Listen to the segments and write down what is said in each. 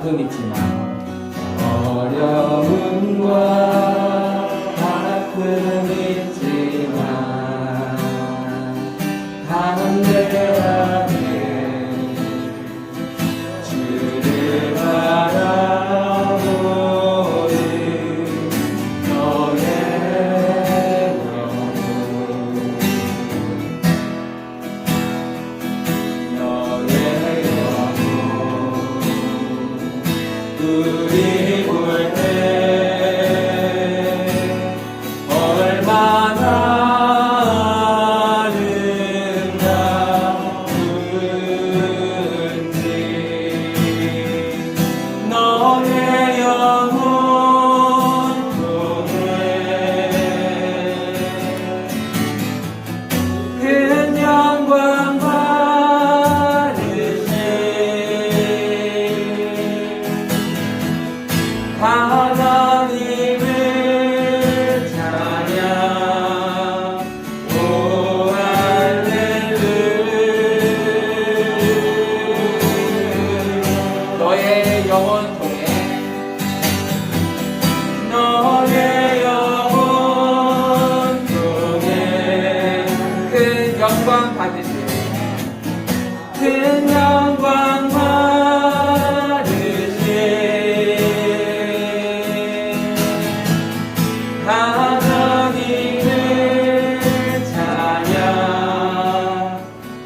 아픔이지만 어려움과 아픔 있지만 담대하게 주를 바라보는 너의 영혼 너의 영혼 우리 볼 때 얼마나 아름다운지 너의 영혼 통해 큰 영광 받으신 하나님을 찬양 오 할렐루야 너의 영혼 통해 너의 영혼 통해 큰 영광 받으신 큰 영광 받으신 하나님을 찬양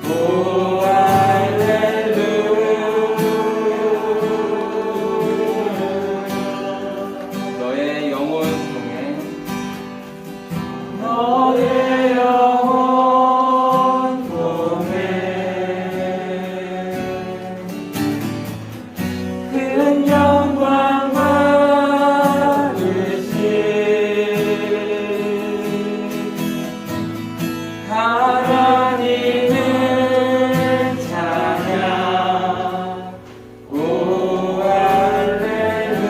오 할렐루야 너의 영혼 통해 너의 영혼 통해 큰 영광 받으신 하나님을 찬양 오 할렐루야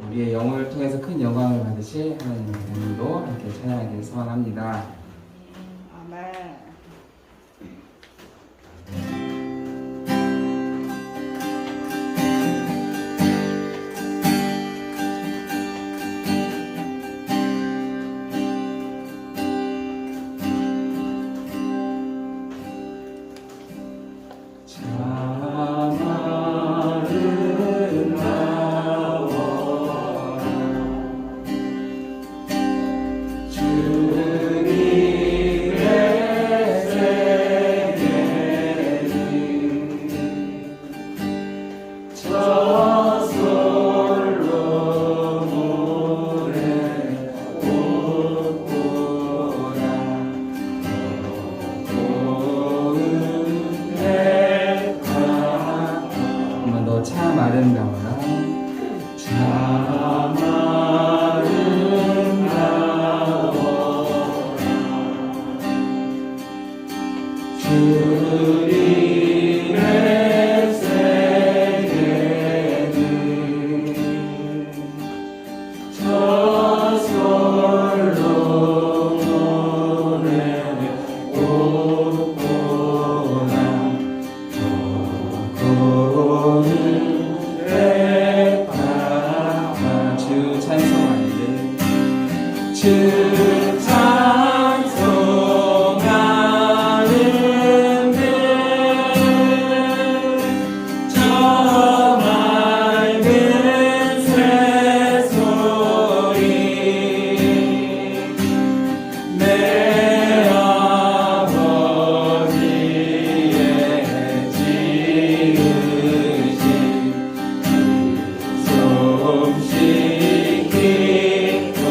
우리의 영혼을 통해서 큰 영광을 받으실 하나님의 이름으로 함께 찬양하기를 소원합니다. 아멘. 참 아름다워라 주님의 세계는 저솔로 모래 꽃보라 한번 더 참 아름다워라 참 아름다워라 주님의 세계는 저솔로 모래 꽃보라 주 찬송하는데 주 찬송하는데 저 맑은 새소리 내 아버지의 지으신 솜씨 깊고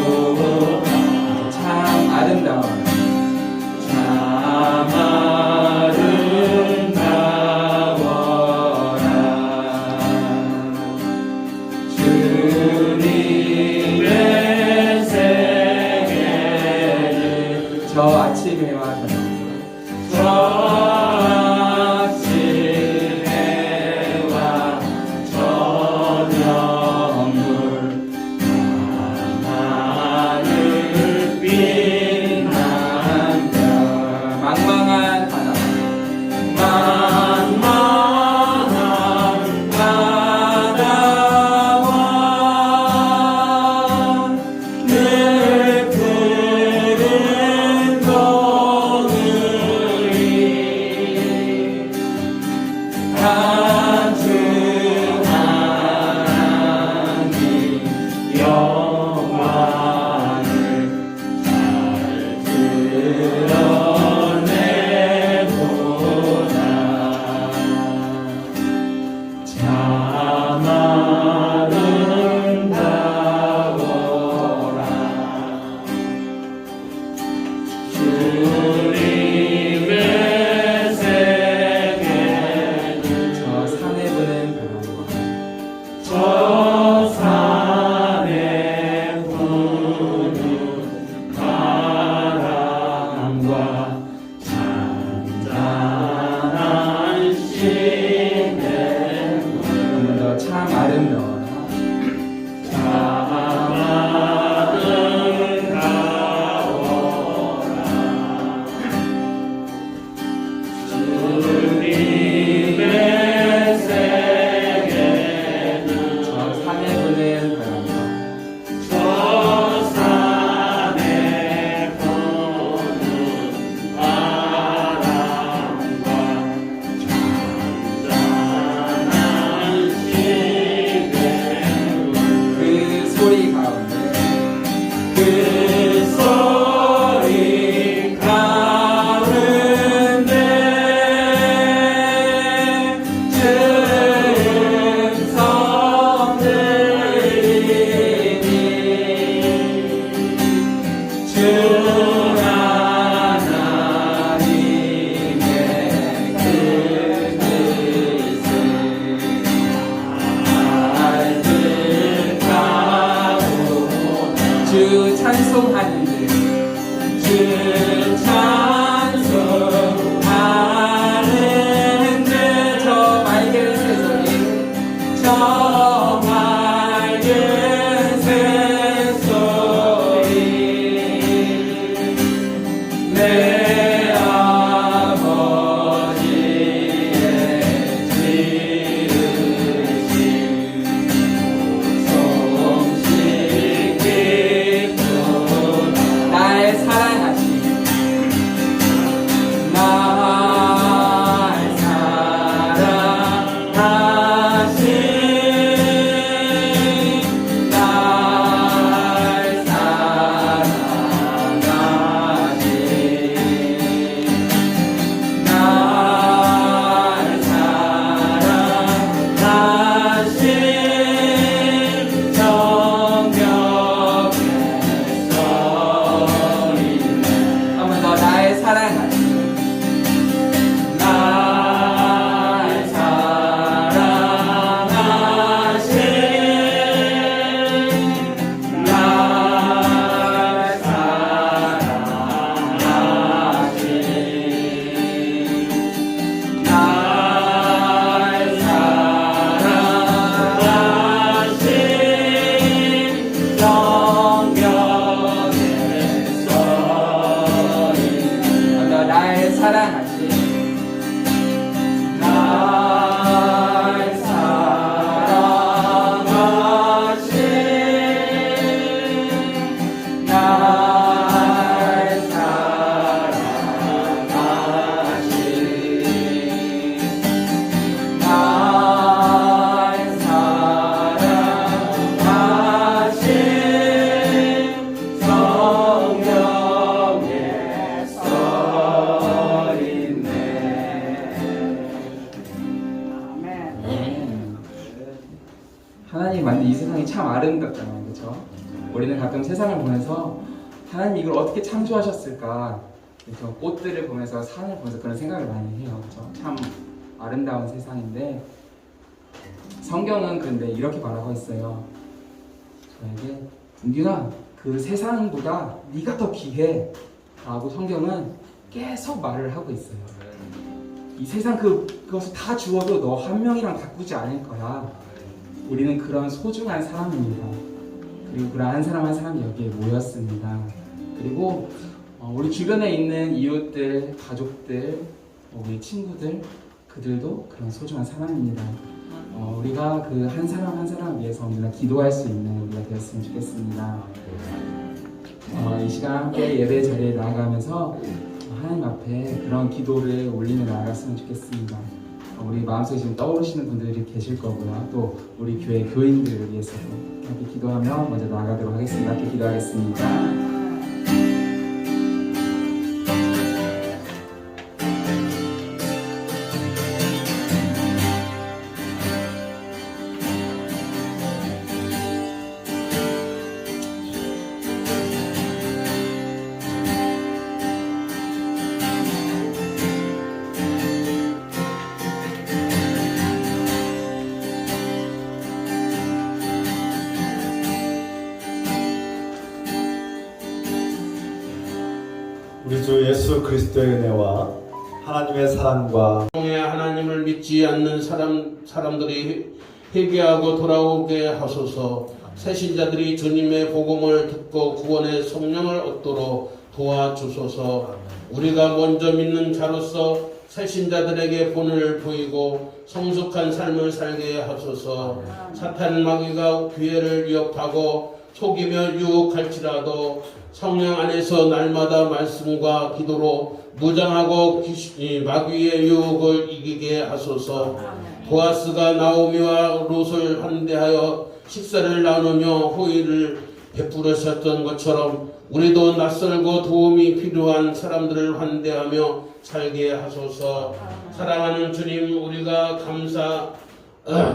저 산에 부는 바람과 잔잔한 시내 한 번 더 참 아름다워라. 소리 가운데 그 소리 가운데 주름 성 들리니 주 하나님의 그 뜻을 주 찬송하는데 주 찬송하는데 저 맑은 새소리 저 맑은 새소리 내 아버지의 지으신 날 사랑하신 하나님 만든 이 세상이 참 아름답잖아요, 그렇죠? 우리는 가끔 세상을 보면서 하나님 이걸 어떻게 창조하셨을까? 그렇죠? 꽃들을 보면서 산을 보면서 그런 생각을 많이 해요, 그렇죠? 참 아름다운 세상인데 성경은 근데 이렇게 말하고 있어요. 저에게 은균아, 그 세상보다 네가 더 귀해 라고 성경은 계속 말을 하고 있어요. 이 세상 그것을 다 주어도 너 한 명이랑 바꾸지 않을 거야. 우리는 그런 소중한 사람입니다. 그리고 그런 한 사람 한 사람이 여기에 모였습니다. 그리고 우리 주변에 있는 이웃들, 가족들, 우리 친구들, 그들도 그런 소중한 사람입니다. 우리가 그 한 사람 한 사람 위해서 언제나 기도할 수 있는 우리가 되었으면 좋겠습니다. 이 시간 함께 예배 자리에 나아가면서 하나님 앞에 그런 기도를 올리며 나아갔으면 좋겠습니다. 우리 마음속에 지금 떠오르시는 분들이 계실 거고요. 또 우리 교회 교인들을 위해서도 함께 기도하며 먼저 나아가도록 하겠습니다. 함께 기도하겠습니다. 우리 주 예수 그리스도의 은혜와 하나님의 사랑과 통해 하나님을 믿지 않는 사람들이 회개하고 돌아오게 하소서. 새신자들이 주님의 복음을 듣고 구원의 성령을 얻도록 도와주소서. 우리가 먼저 믿는 자로서 새신자들에게 본을 보이고 성숙한 삶을 살게 하소서. 사탄 마귀가 기회를 위협하고 속이며 유혹할지라도 성령 안에서 날마다 말씀과 기도로 무장하고 마귀의 유혹을 이기게 하소서. 보아스가 나오미와 롯을 환대하여 식사를 나누며 호의를 베풀으셨던 것처럼 우리도 낯설고 도움이 필요한 사람들을 환대하며 살게 하소서. 사랑하는 주님, 우리가 감사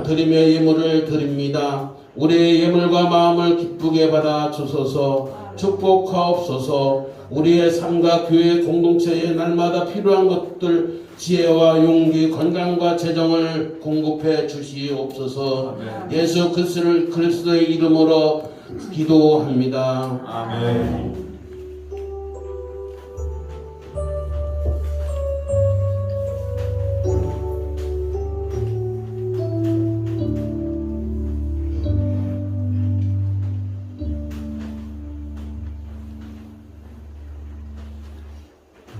드리며 예물을 드립니다. 우리의 예물과 마음을 기쁘게 받아 주소서. 축복하옵소서. 우리의 삶과 교회 공동체에 날마다 필요한 것들, 지혜와 용기, 건강과 재정을 공급해 주시옵소서. 예수 그리스도의 이름으로 기도합니다. 아멘.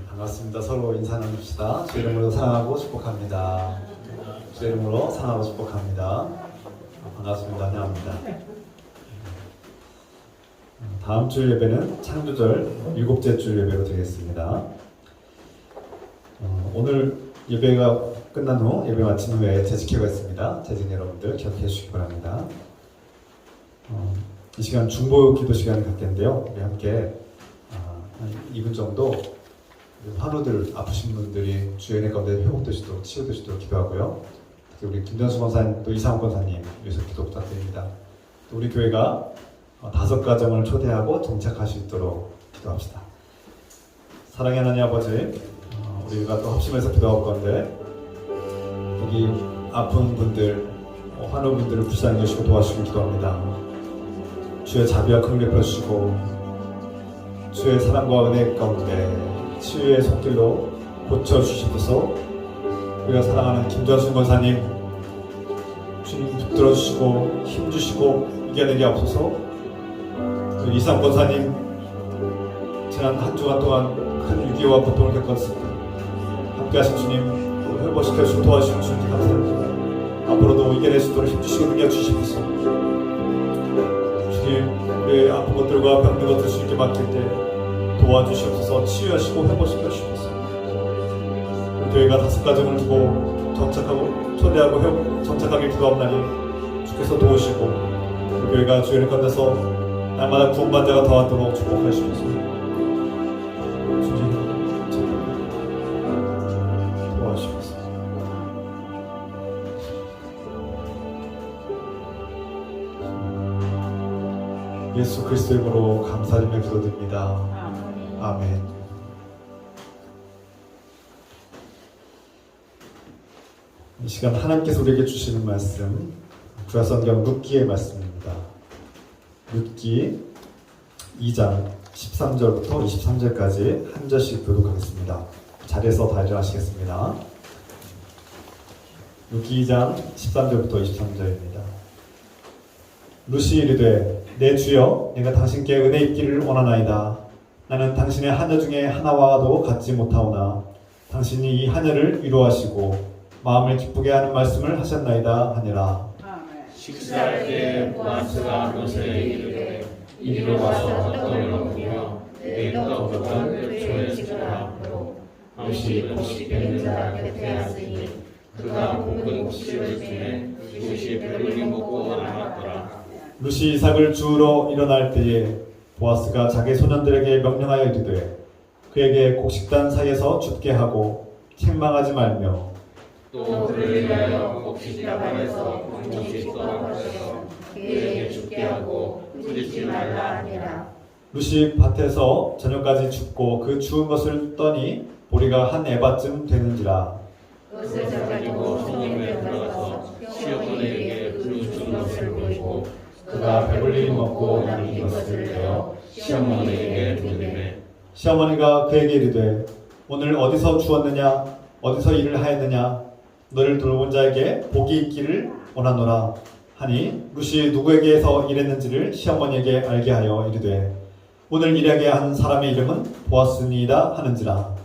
반갑습니다. 서로 인사 나눕시다. 주 이름으로 사랑하고 축복합니다. 주 이름으로 사랑하고 축복합니다. 반갑습니다. 환영합니다. 다음 주 예배는 창조절 7째 주 예배로 되겠습니다. 오늘 예배가 끝난 후, 예배 마친 후에 재직회가 있습니다. 재직 여러분들 기억해 주시기 바랍니다. 이 시간 중보 기도 시간을 갖겠는데요. 우리 함께 한 2분 정도 환우들, 아프신 분들이 주연의 가운데 회복되시도록, 치유되시도록 기도하고요. 특히 우리 김전수 권사님, 또 이상훈 권사님 위해서 기도 부탁드립니다. 또 우리 교회가 5가정을 초대하고 정착할 수 있도록 기도합시다. 사랑의 하나님 아버지, 우리가 또 합심해서 기도할 건데 여기 아픈 분들, 환우분들을 불쌍히 여시고 도와주시길 기도합니다. 주의 자비와 긍휼 베풀어 주시고 주의 사랑과 은혜 가운데 치유의 손길로 고쳐주시옵소서. 우리가 사랑하는 김전순 권사님, 주님 붙들어 주시고 힘주시고 이겨내게 하옵소서. 이상 권사님, 지난 한 주간 동안 큰 위기와 고통을 겪었습니다. 함께 하신 주님, 회복시켜 주시고 도와주시는 주님 감사합니다. 앞으로도 이겨낼 수 있도록 힘주시고 능력 주시옵소서. 주님, 우리의 아픈 것들과 병든 것들 주님께 맡길 때 도와주시옵소서. 치유하시고 회복시켜 주시옵소서. 교회가 5가정을 두고 정착하고 초대하고 정착하게 기도합나니 주께서 도우시고 교회가 주의 가운데서 날마다 구원받은 자가 더하도록 축복하시옵소서. 주님 도와주시옵소서. 예수 그리스도의 이름으로 감사드리며 기도드립니다. 아멘. 이 시간 하나님께서 우리에게 주시는 말씀, 구약성경 룻기의 말씀입니다. 룻기 2장 13절부터 23절까지 한 절씩 교독하겠습니다. 자리에서 다 일어나시겠습니다. 룻기 2장 13절부터 23절입니다. 룻이 이르되 내 주여, 내가 당신께 은혜 입기를 원하나이다. 나는 당신의 하녀 중에 하나와도 같지 못하오나 당신이 이 하녀를 위로하시고 마음을 기쁘게 하는 말씀을 하셨나이다 하니라. 식사할 때 보아스가 롯에게 이르되 이리로 와서 떡을 먹으며 내 떡보다 뼈에 찍으라 하므로 롯이 뱉는 자 곁에 앉으니 그가 볶은 곡식을 주매 롯이 배불리 먹고 남았더라. 룻이 이삭을 주우러 일어날 때에 보아스가 자기 소년들에게 명령하여 이르되 그에게 곡식단 사이에서 줍게 하고 책망하지 말며 또 그를 위하여 곡식다발에서 곡식 떠나서 그에게 줍게 하고 꾸짖지 말라 하니라. 룻이 밭에서 저녁까지 줍고 그 주운 것을 떠니 보리가 한 에바쯤 되는지라. 그것을 가지고 손님에 들어가서 시어머니에게 그 준 것을 보이고 그가 배불리 먹고 남긴 것을 내어 시어머니에게 주리매 시어머니가 그에게 이르되 오늘 어디서 주었느냐 어디서 일을 하였느냐 너를 돌본 자에게 복이 있기를 원하노라 하니 룻이 누구에게서 일했는지를 시어머니에게 알게 하여 이르되 오늘 일하게 한 사람의 이름은 보아스니이다 하는지라.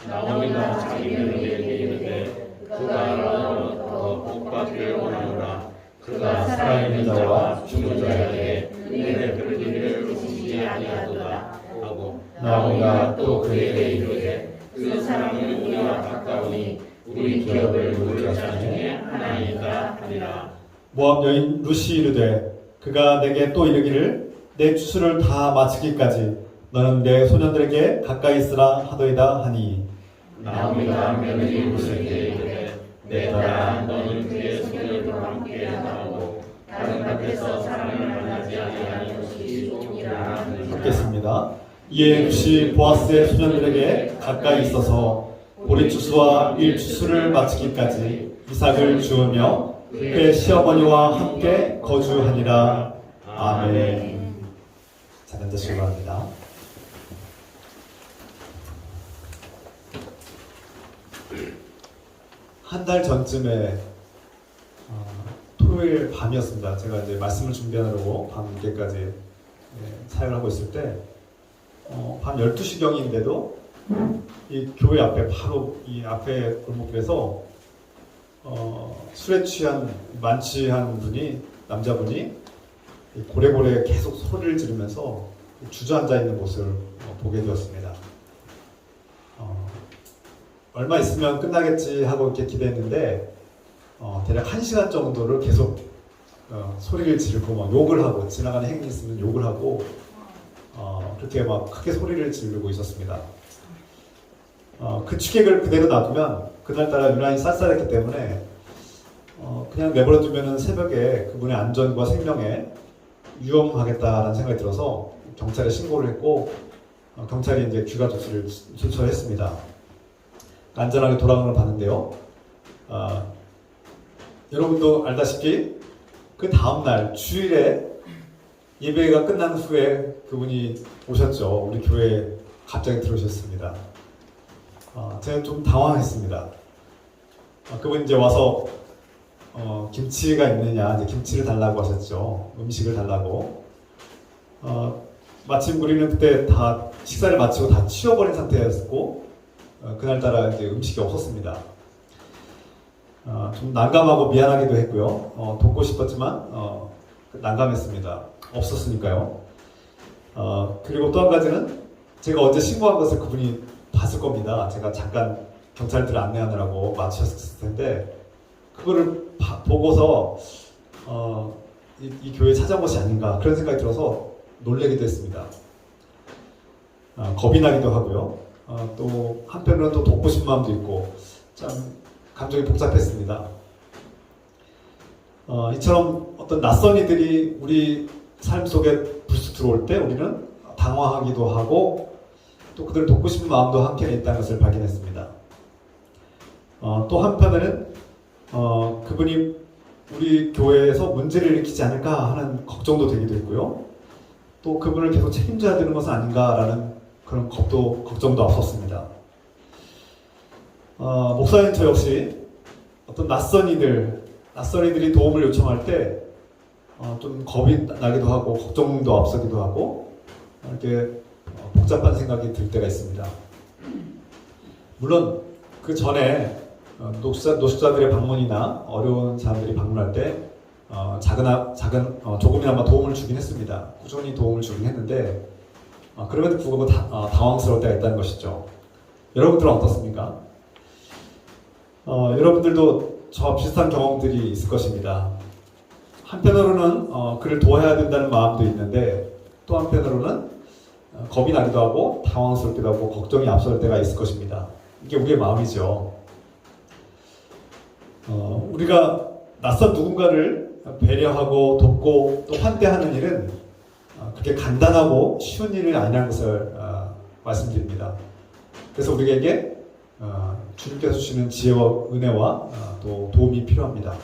나오미가 자기 며느리에게 이르되 그가 너로부터 복받기를 원하노라. 그가 살아있는 자와 죽은 자에게 내 불기를 부수지 아니하도다 하고 나오미가 또 그에게 이르되 그 사람은 우리와 가까우니 우리 기업을 물을 자 중에 하나이다 하니라. 모압 여인 룻이 이르되 그가 내게 또 이르기를 내 추수를 다 마치기까지 너는 내 소년들에게 가까이 있으라 하더이다 하니 나오미가 며느리 룻에게 이르되 내 딸아 너는 그의 소년과 함께 나오고 다른 밖에서 사람을 만나지 아니하는 것이 좋으니라 하느니라. 읽겠습니다. 이에 룻이 보아스의 소년들에게 가까이 있어서 보리 추수와 일 추수를 마치기까지 이삭을 주우며 그의 시어머니와 함께 거주하니라. 아멘. 자, 앉으시기 바랍니다. 한 달 전쯤에 토요일 밤이었습니다. 제가 이제 말씀을 준비하려고 밤 늦게까지 사역을 하고 있을 때 밤 12시경인데도 이 교회 앞에 바로 이 앞에 골목길에서 술에 취한 만취한 분이 남자분이 고래고래 계속 소리를 지르면서 주저앉아 있는 모습을 보게 되었습니다. 얼마 있으면 끝나겠지 하고 이렇게 기대했는데 대략 1시간 정도를 계속 소리를 지르고 막 욕을 하고 지나가는 행인이 있으면 욕을 하고 그렇게 막 크게 소리를 지르고 있었습니다. 그 취객을 그대로 놔두면 그날따라 유난히 쌀쌀했기 때문에 그냥 내버려두면 새벽에 그분의 안전과 생명에 위험하겠다라는 생각이 들어서 경찰에 신고를 했고 경찰이 이제 귀가 조치를 했습니다. 안전하게 돌아오는 걸 봤는데요. 여러분도 알다시피 그 다음날 주일에 예배가 끝난 후에 그분이 오셨죠. 우리 교회에 갑자기 들어오셨습니다. 제가 좀 당황했습니다. 그분이 이제 와서 김치가 있느냐, 이제 김치를 달라고 하셨죠. 음식을 달라고. 마침 우리는 그때 다 식사를 마치고 다 치워버린 상태였고, 그날따라 이제 음식이 없었습니다. 좀 난감하고 미안하기도 했고요. 돕고 싶었지만, 난감했습니다. 없었으니까요. 그리고 또 한 가지는 제가 어제 신고한 것을 그분이 봤을 겁니다. 제가 잠깐 경찰들을 안내하느라고 마치셨을 텐데, 그거를 보고서 이 교회에 찾아온 것이 아닌가 그런 생각이 들어서 놀라기도 했습니다. 겁이 나기도 하고요. 또 한편으로는 또 돕고 싶은 마음도 있고 참 감정이 복잡했습니다. 이처럼 어떤 낯선 이들이 우리 삶 속에 불쑥 들어올 때 우리는 당황하기도 하고 또 그들을 돕고 싶은 마음도 한켠에 있다는 것을 발견했습니다. 또 한편에는 그분이 우리 교회에서 문제를 일으키지 않을까 하는 걱정도 되기도 했고요. 또 그분을 계속 책임져야 되는 것은 아닌가라는 그런 걱정도 앞섰습니다. 목사님 저 역시 어떤 낯선 이들이 도움을 요청할 때 좀 겁이 나기도 하고 걱정도 앞서기도 하고 이렇게 복잡한 생각이 들 때가 있습니다. 물론 그 전에 노숙자들의 방문이나 어려운 사람들이 방문할 때 조금이나마 도움을 주긴 했습니다. 꾸준히 도움을 주긴 했는데 그럼에도 불구하고 당황스러울 때가 있다는 것이죠. 여러분들은 어떻습니까? 여러분들도 저와 비슷한 경험들이 있을 것입니다. 한편으로는 그를 도와야 된다는 마음도 있는데 또 한편으로는 겁이 나기도 하고 당황스럽기도 하고 걱정이 앞설 때가 있을 것입니다. 이게 우리의 마음이죠. 우리가 낯선 누군가를 배려하고 돕고 또 환대하는 일은 그렇게 간단하고 쉬운 일이 아니라는 것을 말씀드립니다. 그래서 우리에게 주님께서 주시는 지혜와 은혜와 또 도움이 필요합니다.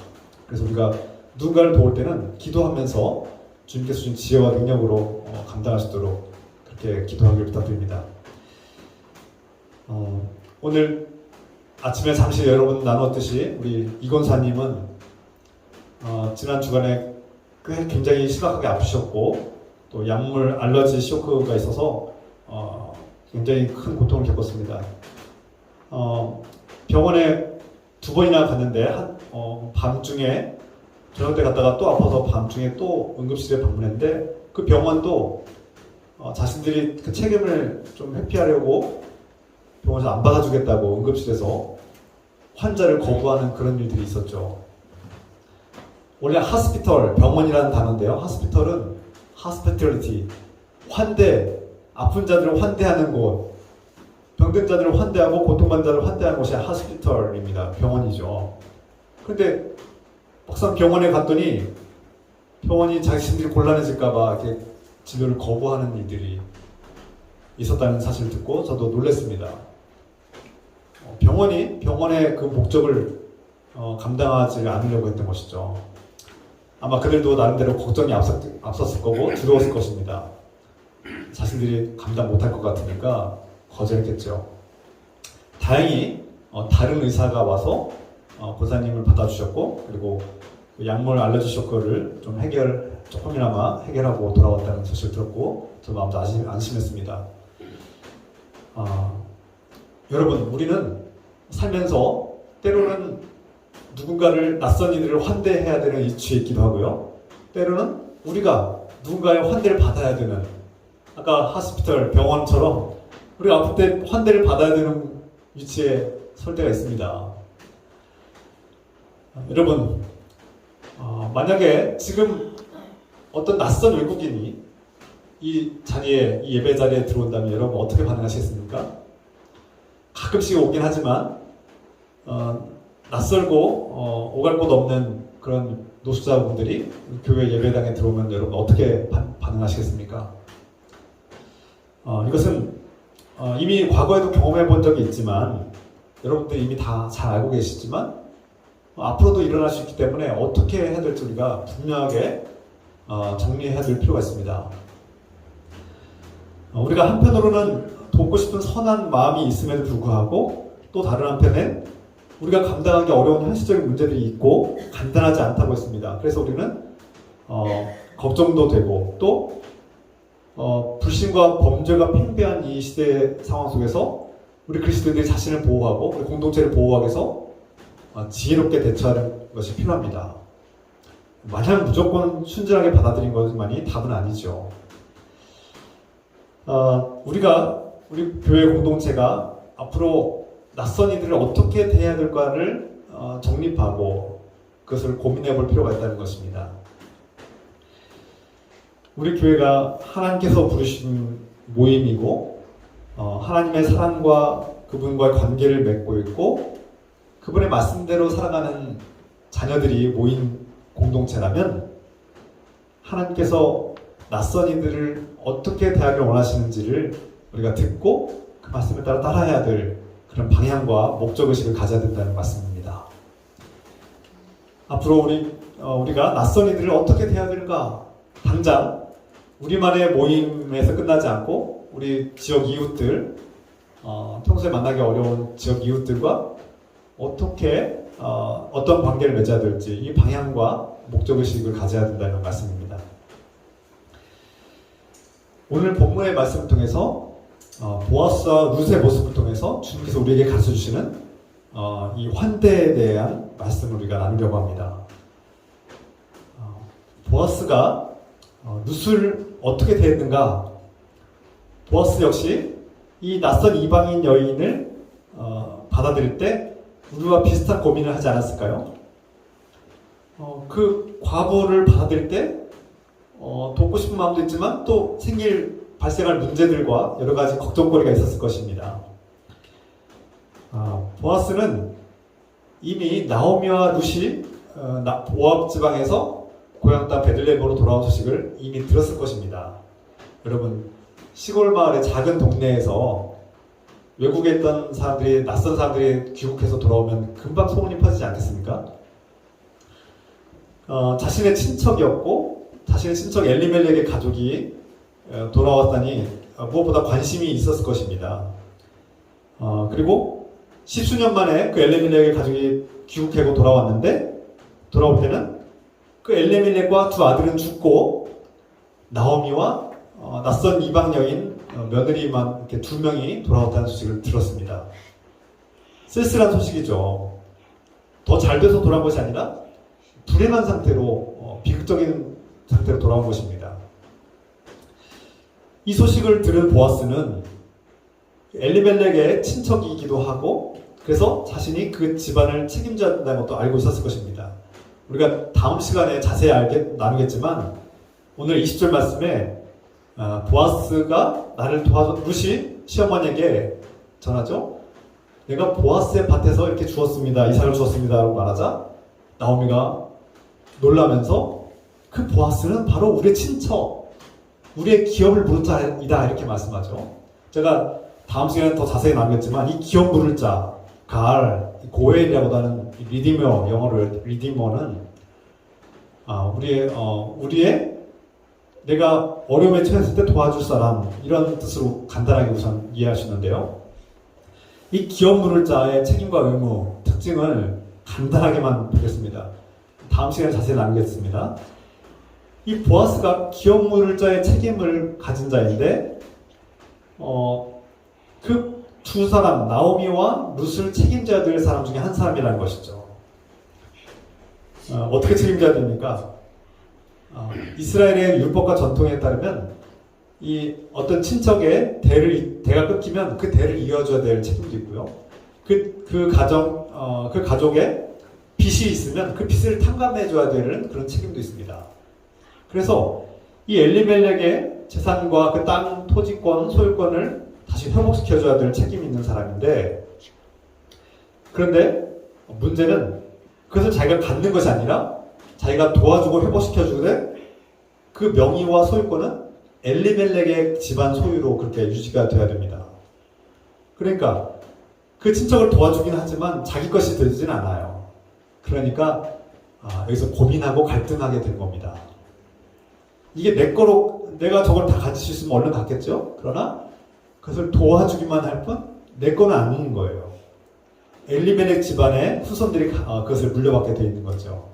그래서 우리가 누군가를 도울 때는 기도하면서 주님께서 주신 지혜와 능력으로 감당할 수 있도록 그렇게 기도하기를 부탁드립니다. 오늘 아침에 잠시 여러분 나눴듯이 우리 이건사님은 지난 주간에 굉장히 심각하게 아프셨고 또 약물 알러지 쇼크가 있어서 굉장히 큰 고통을 겪었습니다. 병원에 2번이나 갔는데 밤중에 저녁 때 갔다가 또 아파서 밤중에 또 응급실에 방문했는데 그 병원도 자신들이 그 책임을 좀 회피하려고 병원에서 안 받아주겠다고 응급실에서 환자를 거부하는 그런 일들이 있었죠. 원래 하스피털, 병원이라는 단어인데요. 하스피털은 hospitality, 환대, 아픈 자들을 환대하는 곳, 병든 자들을 환대하고 고통받는 자들을 환대하는 곳이 하스피털입니다. 병원이죠. 그런데 막상 병원에 갔더니 병원이 자신들이 곤란해질까봐 이렇게 진료를 거부하는 일들이 있었다는 사실을 듣고 저도 놀랐습니다. 병원의 그 목적을 감당하지 않으려고 했던 것이죠. 아마 그들도 나름대로 걱정이 앞섰을 거고 두려웠을 것입니다. 자신들이 감당 못할 것 같으니까 거절했겠죠. 다행히 다른 의사가 와서 고사님을 받아주셨고 그리고 그 약물 알러지 쇼크를 좀 조금이나마 해결하고 돌아왔다는 소식을 들었고 저 마음도 안심했습니다. 여러분, 우리는 살면서 때로는 누군가를 낯선 이들을 환대해야 되는 위치에 있기도 하고요. 때로는 우리가 누군가의 환대를 받아야 되는, 아까 하스피털 병원처럼 우리가 아플 때 환대를 받아야 되는 위치에 설 때가 있습니다. 여러분, 만약에 지금 어떤 낯선 외국인이 이 예배 자리에 들어온다면 여러분 어떻게 반응하시겠습니까? 가끔씩 오긴 하지만 낯설고 오갈 곳 없는 그런 노숙자분들이 교회 예배당에 들어오면 여러분 어떻게 반응하시겠습니까? 이것은 이미 과거에도 경험해 본 적이 있지만 여러분들이 이미 다 잘 알고 계시지만 앞으로도 일어날 수 있기 때문에 어떻게 해야 될지 우리가 분명하게 정리해야 될 필요가 있습니다. 우리가 한편으로는 돕고 싶은 선한 마음이 있음에도 불구하고 또 다른 한편에 우리가 감당하기 어려운 현실적인 문제들이 있고 간단하지 않다고 했습니다. 그래서 우리는 걱정도 되고 또 불신과 범죄가 팽배한 이 시대 상황 속에서 우리 그리스도인들이 자신을 보호하고 우리 공동체를 보호하기 위해서 지혜롭게 대처하는 것이 필요합니다. 마냥 무조건 순진하게 받아들인 것만이 답은 아니죠. 우리 교회 공동체가 앞으로 낯선 이들을 어떻게 대해야 될까를 정립하고 그것을 고민해 볼 필요가 있다는 것입니다. 우리 교회가 하나님께서 부르신 모임이고 하나님의 사랑과 그분과의 관계를 맺고 있고 그분의 말씀대로 살아가는 자녀들이 모인 공동체라면 하나님께서 낯선 이들을 어떻게 대하기를 원하시는지를 우리가 듣고 그 말씀에 따라 따라해야 될 그런 방향과 목적의식을 가져야 된다는 말씀입니다. 앞으로 우리가 낯선 이들을 어떻게 대해야 될까? 당장 우리만의 모임에서 끝나지 않고 우리 지역 이웃들, 평소에 만나기 어려운 지역 이웃들과 어떻게 어떤 관계를 맺어야 될지 이 방향과 목적의식을 가져야 된다는 말씀입니다. 오늘 본문의 말씀을 통해서 보아스와 룻의 모습을 통해서 주님께서 우리에게 가르쳐주시는 이 환대에 대한 말씀을 우리가 나누려고 합니다. 보아스가 룻을 어떻게 대했는가? 보아스 역시 이 낯선 이방인 여인을 받아들일 때 우리와 비슷한 고민을 하지 않았을까요? 그 과부를 받아들일 때 돕고 싶은 마음도 있지만 또 발생할 문제들과 여러 가지 걱정거리가 있었을 것입니다. 보아스는 이미 나오미와 룻이 모압 지방에서 고향 땅 베들레헴으로 돌아온 소식을 이미 들었을 것입니다. 여러분, 시골 마을의 작은 동네에서 외국에 있던 사람들이, 낯선 사람들이 귀국해서 돌아오면 금방 소문이 퍼지지 않겠습니까? 자신의 친척이었고 자신의 친척 엘리멜렉의 가족이 돌아왔다니 무엇보다 관심이 있었을 것입니다. 그리고 10수년 만에 그 엘레멜렉의 가족이 귀국하고 돌아왔는데 돌아올 때는 그 엘레멜렉과 두 아들은 죽고 나오미와 낯선 이방 여인 며느리만 이렇게 두 명이 돌아왔다는 소식을 들었습니다. 쓸쓸한 소식이죠. 더 잘 돼서 돌아온 것이 아니라 불행한 상태로 비극적인 상태로 돌아온 것입니다. 이 소식을 들은 보아스는 엘리멜렉의 친척이기도 하고 그래서 자신이 그 집안을 책임져야 한다는 것도 알고 있었을 것입니다. 우리가 다음 시간에 자세히 나누겠지만 오늘 20절 말씀에 보아스가 나를 도와줘 루시 시어머니에게 전하죠. 내가 보아스의 밭에서 이렇게 주었습니다. 이삭을 주었습니다. 라고 말하자 나오미가 놀라면서 그 보아스는 바로 우리의 친척, 우리의 기업을 부른 자이다 이렇게 말씀하죠. 제가 다음 시간에 더 자세히 나누겠지만 이 기업 부를 자, 고엘이라고 하는 리디머, 영어로 리디머는 우리의 내가 어려움에 처했을 때 도와줄 사람 이런 뜻으로 간단하게 우선 이해하시는데요. 이 기업 물을 자의 책임과 의무, 특징을 간단하게만 보겠습니다. 다음 시간에 자세히 나누겠습니다. 이 보아스가 기업 물을 자의 책임을 가진 자인데 그 두 사람 나오미와 룻을 책임져야 될 사람 중에 한 사람이라는 것이죠. 어떻게 책임져야 됩니까? 이스라엘의 율법과 전통에 따르면 이 어떤 친척의 대가 끊기면 그 대를 이어줘야 될 책임도 있고요. 그 가족의 빚이 있으면 그 빚을 탕감해줘야 되는 그런 책임도 있습니다. 그래서 이 엘리멜렉의 재산과 그 땅, 토지권, 소유권을 다시 회복시켜줘야 될 책임이 있는 사람인데 그런데 문제는 그것을 자기가 갖는 것이 아니라 자기가 도와주고 회복시켜주되 그 명의와 소유권은 엘리멜렉의 집안 소유로 그렇게 유지가 돼야 됩니다. 그러니까 그 친척을 도와주긴 하지만 자기 것이 되지는 않아요. 그러니까 여기서 고민하고 갈등하게 된 겁니다. 이게 내 거로 내가 저걸 다 가질 수 있으면 얼른 갖겠죠? 그러나 그것을 도와주기만 할 뿐 내 거는 아닌 거예요. 엘리멜렉 집안의 후손들이 그것을 물려받게 되어 있는 거죠.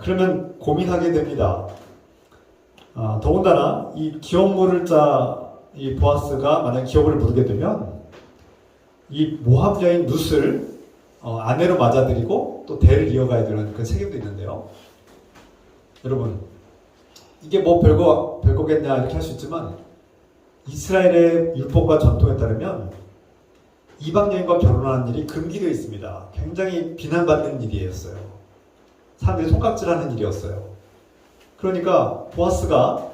그러면 고민하게 됩니다. 더군다나 이 기업 물을 자 이 보아스가 만약 기업을 물게 되면 이 모압 여인 룻을 아내로 맞아들이고 또 대를 이어가야 되는 그 책임도 있는데요. 여러분 이게 뭐 별거겠냐 이렇게 할 수 있지만 이스라엘의 율법과 전통에 따르면 이방 여인과 결혼하는 일이 금기되어 있습니다. 굉장히 비난받는 일이었어요. 사람들이 손깍질하는 일이었어요. 그러니까 보아스가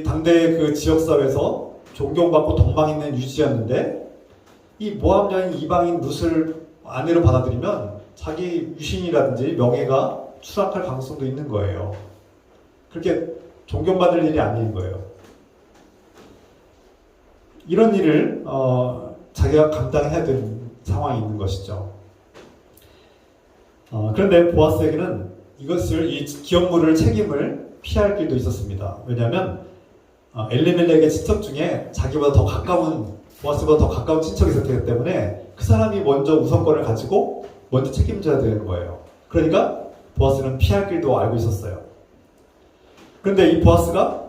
당대의 그 지역사회에서 존경받고 동망 있는 유지였는데 이 모압 여인 이방인 룻을 아내로 받아들이면 자기 유신이라든지 명예가 추락할 가능성도 있는 거예요. 그렇게 존경받을 일이 아닌 거예요. 이런 일을 자기가 감당해야 되는 상황이 있는 것이죠. 그런데 보아스에게는 이 기업물을 책임을 피할 길도 있었습니다. 왜냐하면 엘리멜렉의 친척 중에 자기보다 더 가까운 보아스보다 더 가까운 친척이 있었기 때문에 그 사람이 먼저 우선권을 가지고 먼저 책임져야 되는 거예요. 그러니까 보아스는 피할 길도 알고 있었어요. 그런데 이 보아스가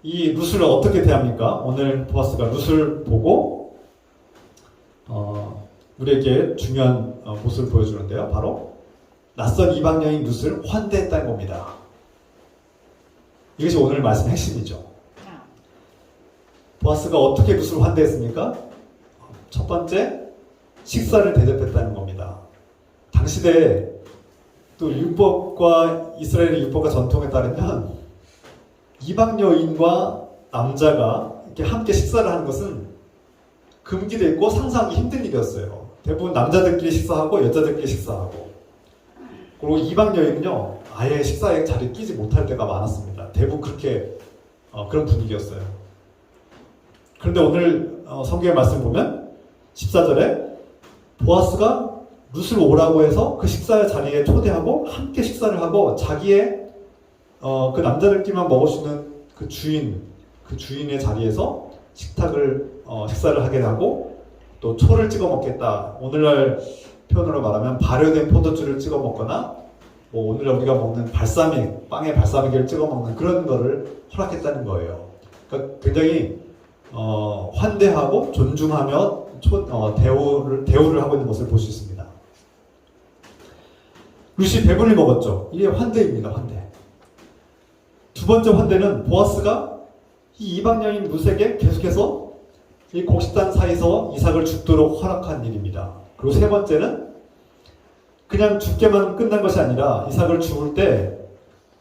이 룻을 어떻게 대합니까? 오늘 보아스가 룻을 보고 우리에게 중요한 모습을 보여주는데요. 바로 낯선 이방 여인 룻을 환대했다는 겁니다. 이것이 오늘 말씀의 핵심이죠. 보아스가 어떻게 룻을 환대했습니까? 첫 번째, 식사를 대접했다는 겁니다. 당시대 또 율법과 이스라엘의 율법과 전통에 따르면 이방 여인과 남자가 이렇게 함께 식사를 하는 것은 금기되어 있고 상상하기 힘든 일이었어요. 대부분 남자들끼리 식사하고 여자들끼리 식사하고 그리고 이방 여인은요 아예 식사에 자리에 끼지 못할 때가 많았습니다. 대부분 그렇게 그런 분위기였어요. 그런데 오늘 성경의 말씀 보면 14절에 보아스가 룻을 오라고 해서 그 식사 자리에 초대하고 함께 식사를 하고 자기의 그 남자들끼리만 먹을 수 있는 그 주인의 자리에서 식사를 하게 하고 또 초를 찍어 먹겠다. 오늘날 표현으로 말하면 발효된 포도주를 찍어 먹거나 뭐 오늘날 우리가 먹는 발사믹, 빵에 발사믹을 찍어 먹는 그런 거를 허락했다는 거예요. 그러니까 굉장히 환대하고 존중하며 대우를 하고 있는 것을 볼 수 있습니다. 루시 배분을 먹었죠. 이게 환대입니다. 환대. 두 번째 환대는 보아스가 이 이방 여인 룻에게 계속해서 이 곡식단 사이에서 이삭을 죽도록 허락한 일입니다. 그리고 세 번째는 그냥 죽게만 끝난 것이 아니라 이삭을 죽을 때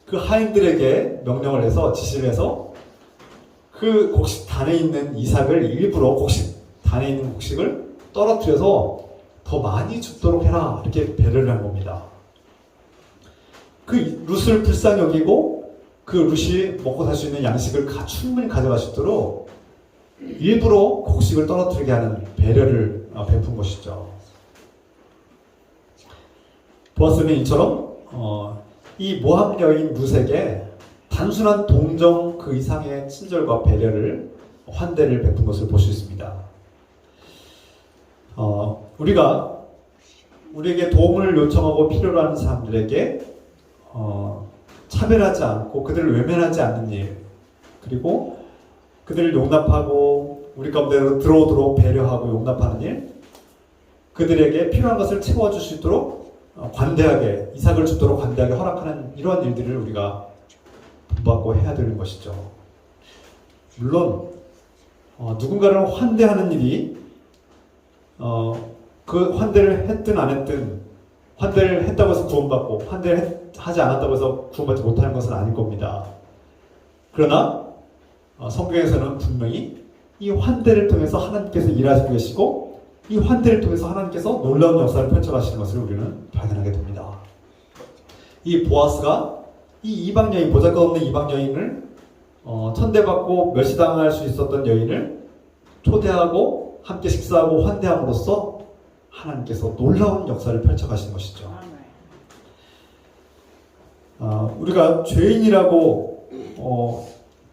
그 하인들에게 명령을 해서 지시를 해서 그 곡식단에 있는 이삭을 일부러 곡식단에 있는 곡식을 떨어뜨려서 더 많이 죽도록 해라 이렇게 배려를 한 겁니다. 그 룻을 불쌍히 여기고 그 룻이 먹고 살 수 있는 양식을 충분히 가져갈 수 있도록 일부러 곡식을 떨어뜨리게 하는 배려를 베푼 것이죠. 보았으면 이처럼 이 모함 여인 룻에게 단순한 동정 그 이상의 친절과 배려를 환대를 베푼 것을 볼 수 있습니다. 우리가 우리에게 도움을 요청하고 필요로 하는 사람들에게 차별하지 않고 그들을 외면하지 않는 일, 그리고 그들을 용납하고 우리 가운데로 들어오도록 배려하고 용납하는 일, 그들에게 필요한 것을 채워줄 수 있도록 관대하게 이삭을 주도록 관대하게 허락하는 이러한 일들을 우리가 본받고 해야 되는 것이죠. 물론 누군가를 환대하는 일이 그 환대를 했든 안 했든 환대를 했다고 해서 구원받고 환대를 하지 않았다고 해서 구원받지 못하는 것은 아닐 겁니다. 그러나 성경에서는 분명히 이 환대를 통해서 하나님께서 일하시고 계시고 이 환대를 통해서 하나님께서 놀라운 역사를 펼쳐가시는 것을 우리는 발견하게 됩니다. 이 보아스가 이 이방 여인, 보잘것없는 이방 여인을 천대받고 멸시당할 수 있었던 여인을 초대하고 함께 식사하고 환대함으로써 하나님께서 놀라운 역사를 펼쳐가시는 것이죠. 우리가 죄인이라고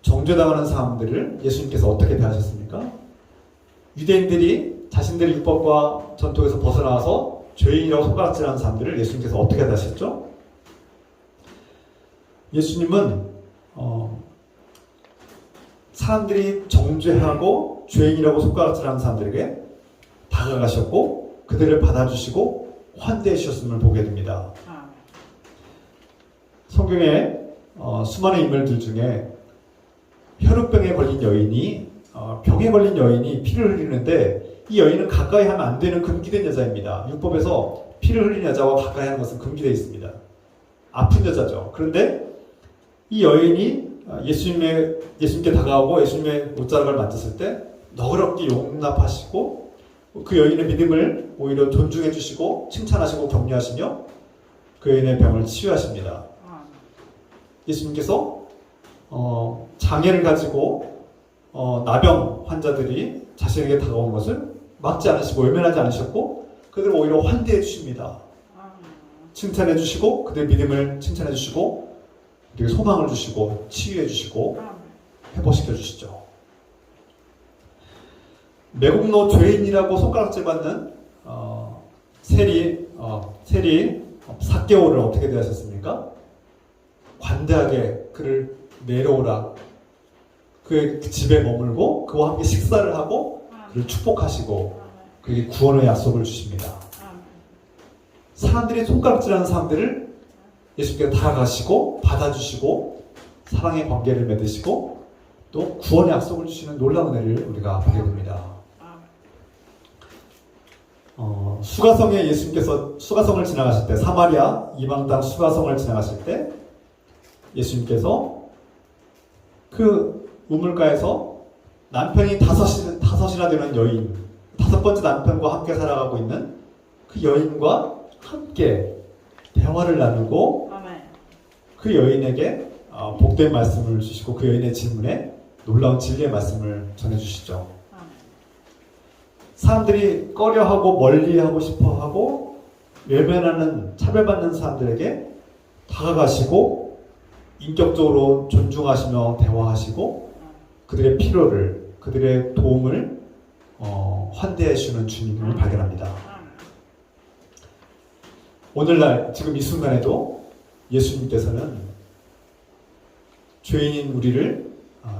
정죄당하는 사람들을 예수님께서 어떻게 대하셨습니까? 유대인들이 자신들의 율법과 전통에서 벗어나와서 죄인이라고 손가락질하는 사람들을 예수님께서 어떻게 대하셨죠? 예수님은 사람들이 정죄하고 죄인이라고 손가락질하는 사람들에게 다가가셨고 그들을 받아주시고 환대해 주셨음을 보게 됩니다. 성경에 수많은 인물들 중에 혈우병에 걸린 여인이 병에 걸린 여인이 피를 흘리는데 이 여인은 가까이 하면 안 되는 금기된 여자입니다. 율법에서 피를 흘린 여자와 가까이 하는 것은 금기되어 있습니다. 아픈 여자죠. 그런데 이 여인이 예수님께 다가오고 예수님의 옷자락을 만졌을 때 너그럽게 용납하시고 그 여인의 믿음을 오히려 존중해 주시고 칭찬하시고 격려하시며 그 여인의 병을 치유하십니다. 예수님께서 장애를 가지고 나병 환자들이 자신에게 다가오는 것을 막지 않으시고 외면하지 않으셨고 그들을 오히려 환대해 주십니다. 칭찬해 주시고 그들의 믿음을 칭찬해 주시고 그리고 소망을 주시고 치유해 주시고 회복시켜 주시죠. 매국노 죄인이라고 손가락질 받는 세리 삭개오를 어떻게 대하셨습니까? 관대하게 그를 내려오라. 그의 집에 머물고 그와 함께 식사를 하고 그를 축복하시고 그에게 구원의 약속을 주십니다. 사람들이 손가락질하는 사람들을 예수님께서 다가가시고 받아주시고 사랑의 관계를 맺으시고 또 구원의 약속을 주시는 놀라운 은혜를 우리가 보게 됩니다. 수가성에 예수님께서 수가성을 지나가실 때 사마리아 이방 땅 수가성을 지나가실 때 예수님께서 그 우물가에서 남편이 다섯이나 되는 여인, 다섯 번째 남편과 함께 살아가고 있는 그 여인과 함께 대화를 나누고 그 여인에게 복된 말씀을 주시고 그 여인의 질문에 놀라운 진리의 말씀을 전해주시죠. 사람들이 꺼려하고 멀리하고 싶어하고 외면하는 차별받는 사람들에게 다가가시고 인격적으로 존중하시며 대화하시고 그들의 필요를 그들의 도움을 환대해 주는 주님을 발견합니다. 오늘날 지금 이 순간에도 예수님께서는 죄인인 우리를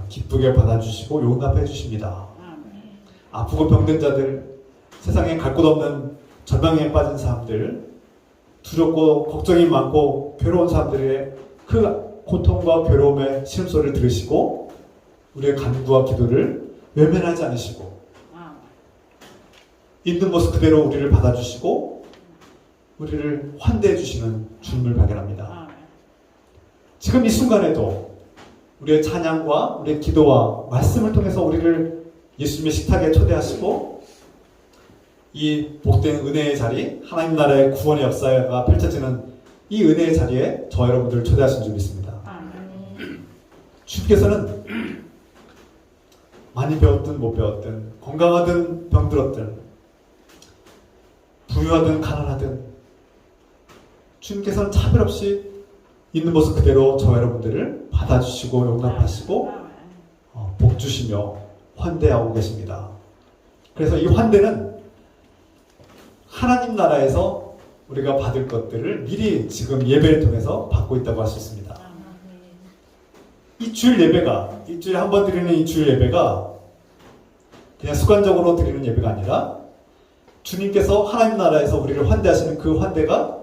기쁘게 받아주시고 용납해 주십니다. 아프고 병든 자들, 세상에 갈 곳 없는 절망에 빠진 사람들, 두렵고 걱정이 많고 괴로운 사람들의 그 고통과 괴로움의 신음소리를 들으시고 우리의 간구와 기도를 외면하지 않으시고 있는 모습 그대로 우리를 받아주시고 우리를 환대해 주시는 주님을 발견합니다. 지금 이 순간에도 우리의 찬양과 우리의 기도와 말씀을 통해서 우리를 예수님의 식탁에 초대하시고 이 복된 은혜의 자리, 하나님 나라의 구원의 역사가 펼쳐지는 이 은혜의 자리에 저 여러분들을 초대하신 줄 믿습니다. 주님께서는 많이 배웠든 못 배웠든, 건강하든 병들었든, 부유하든 가난하든 주님께서는 차별 없이 있는 모습 그대로 저 여러분들을 받아주시고 용납하시고 복 주시며 환대하고 계십니다. 그래서 이 환대는 하나님 나라에서 우리가 받을 것들을 미리 지금 예배를 통해서 받고 있다고 할 수 있습니다. 이 주일 예배가, 일주일에 한 번 드리는 이 주일 예배가 그냥 습관적으로 드리는 예배가 아니라 주님께서 하나님 나라에서 우리를 환대하시는 그 환대가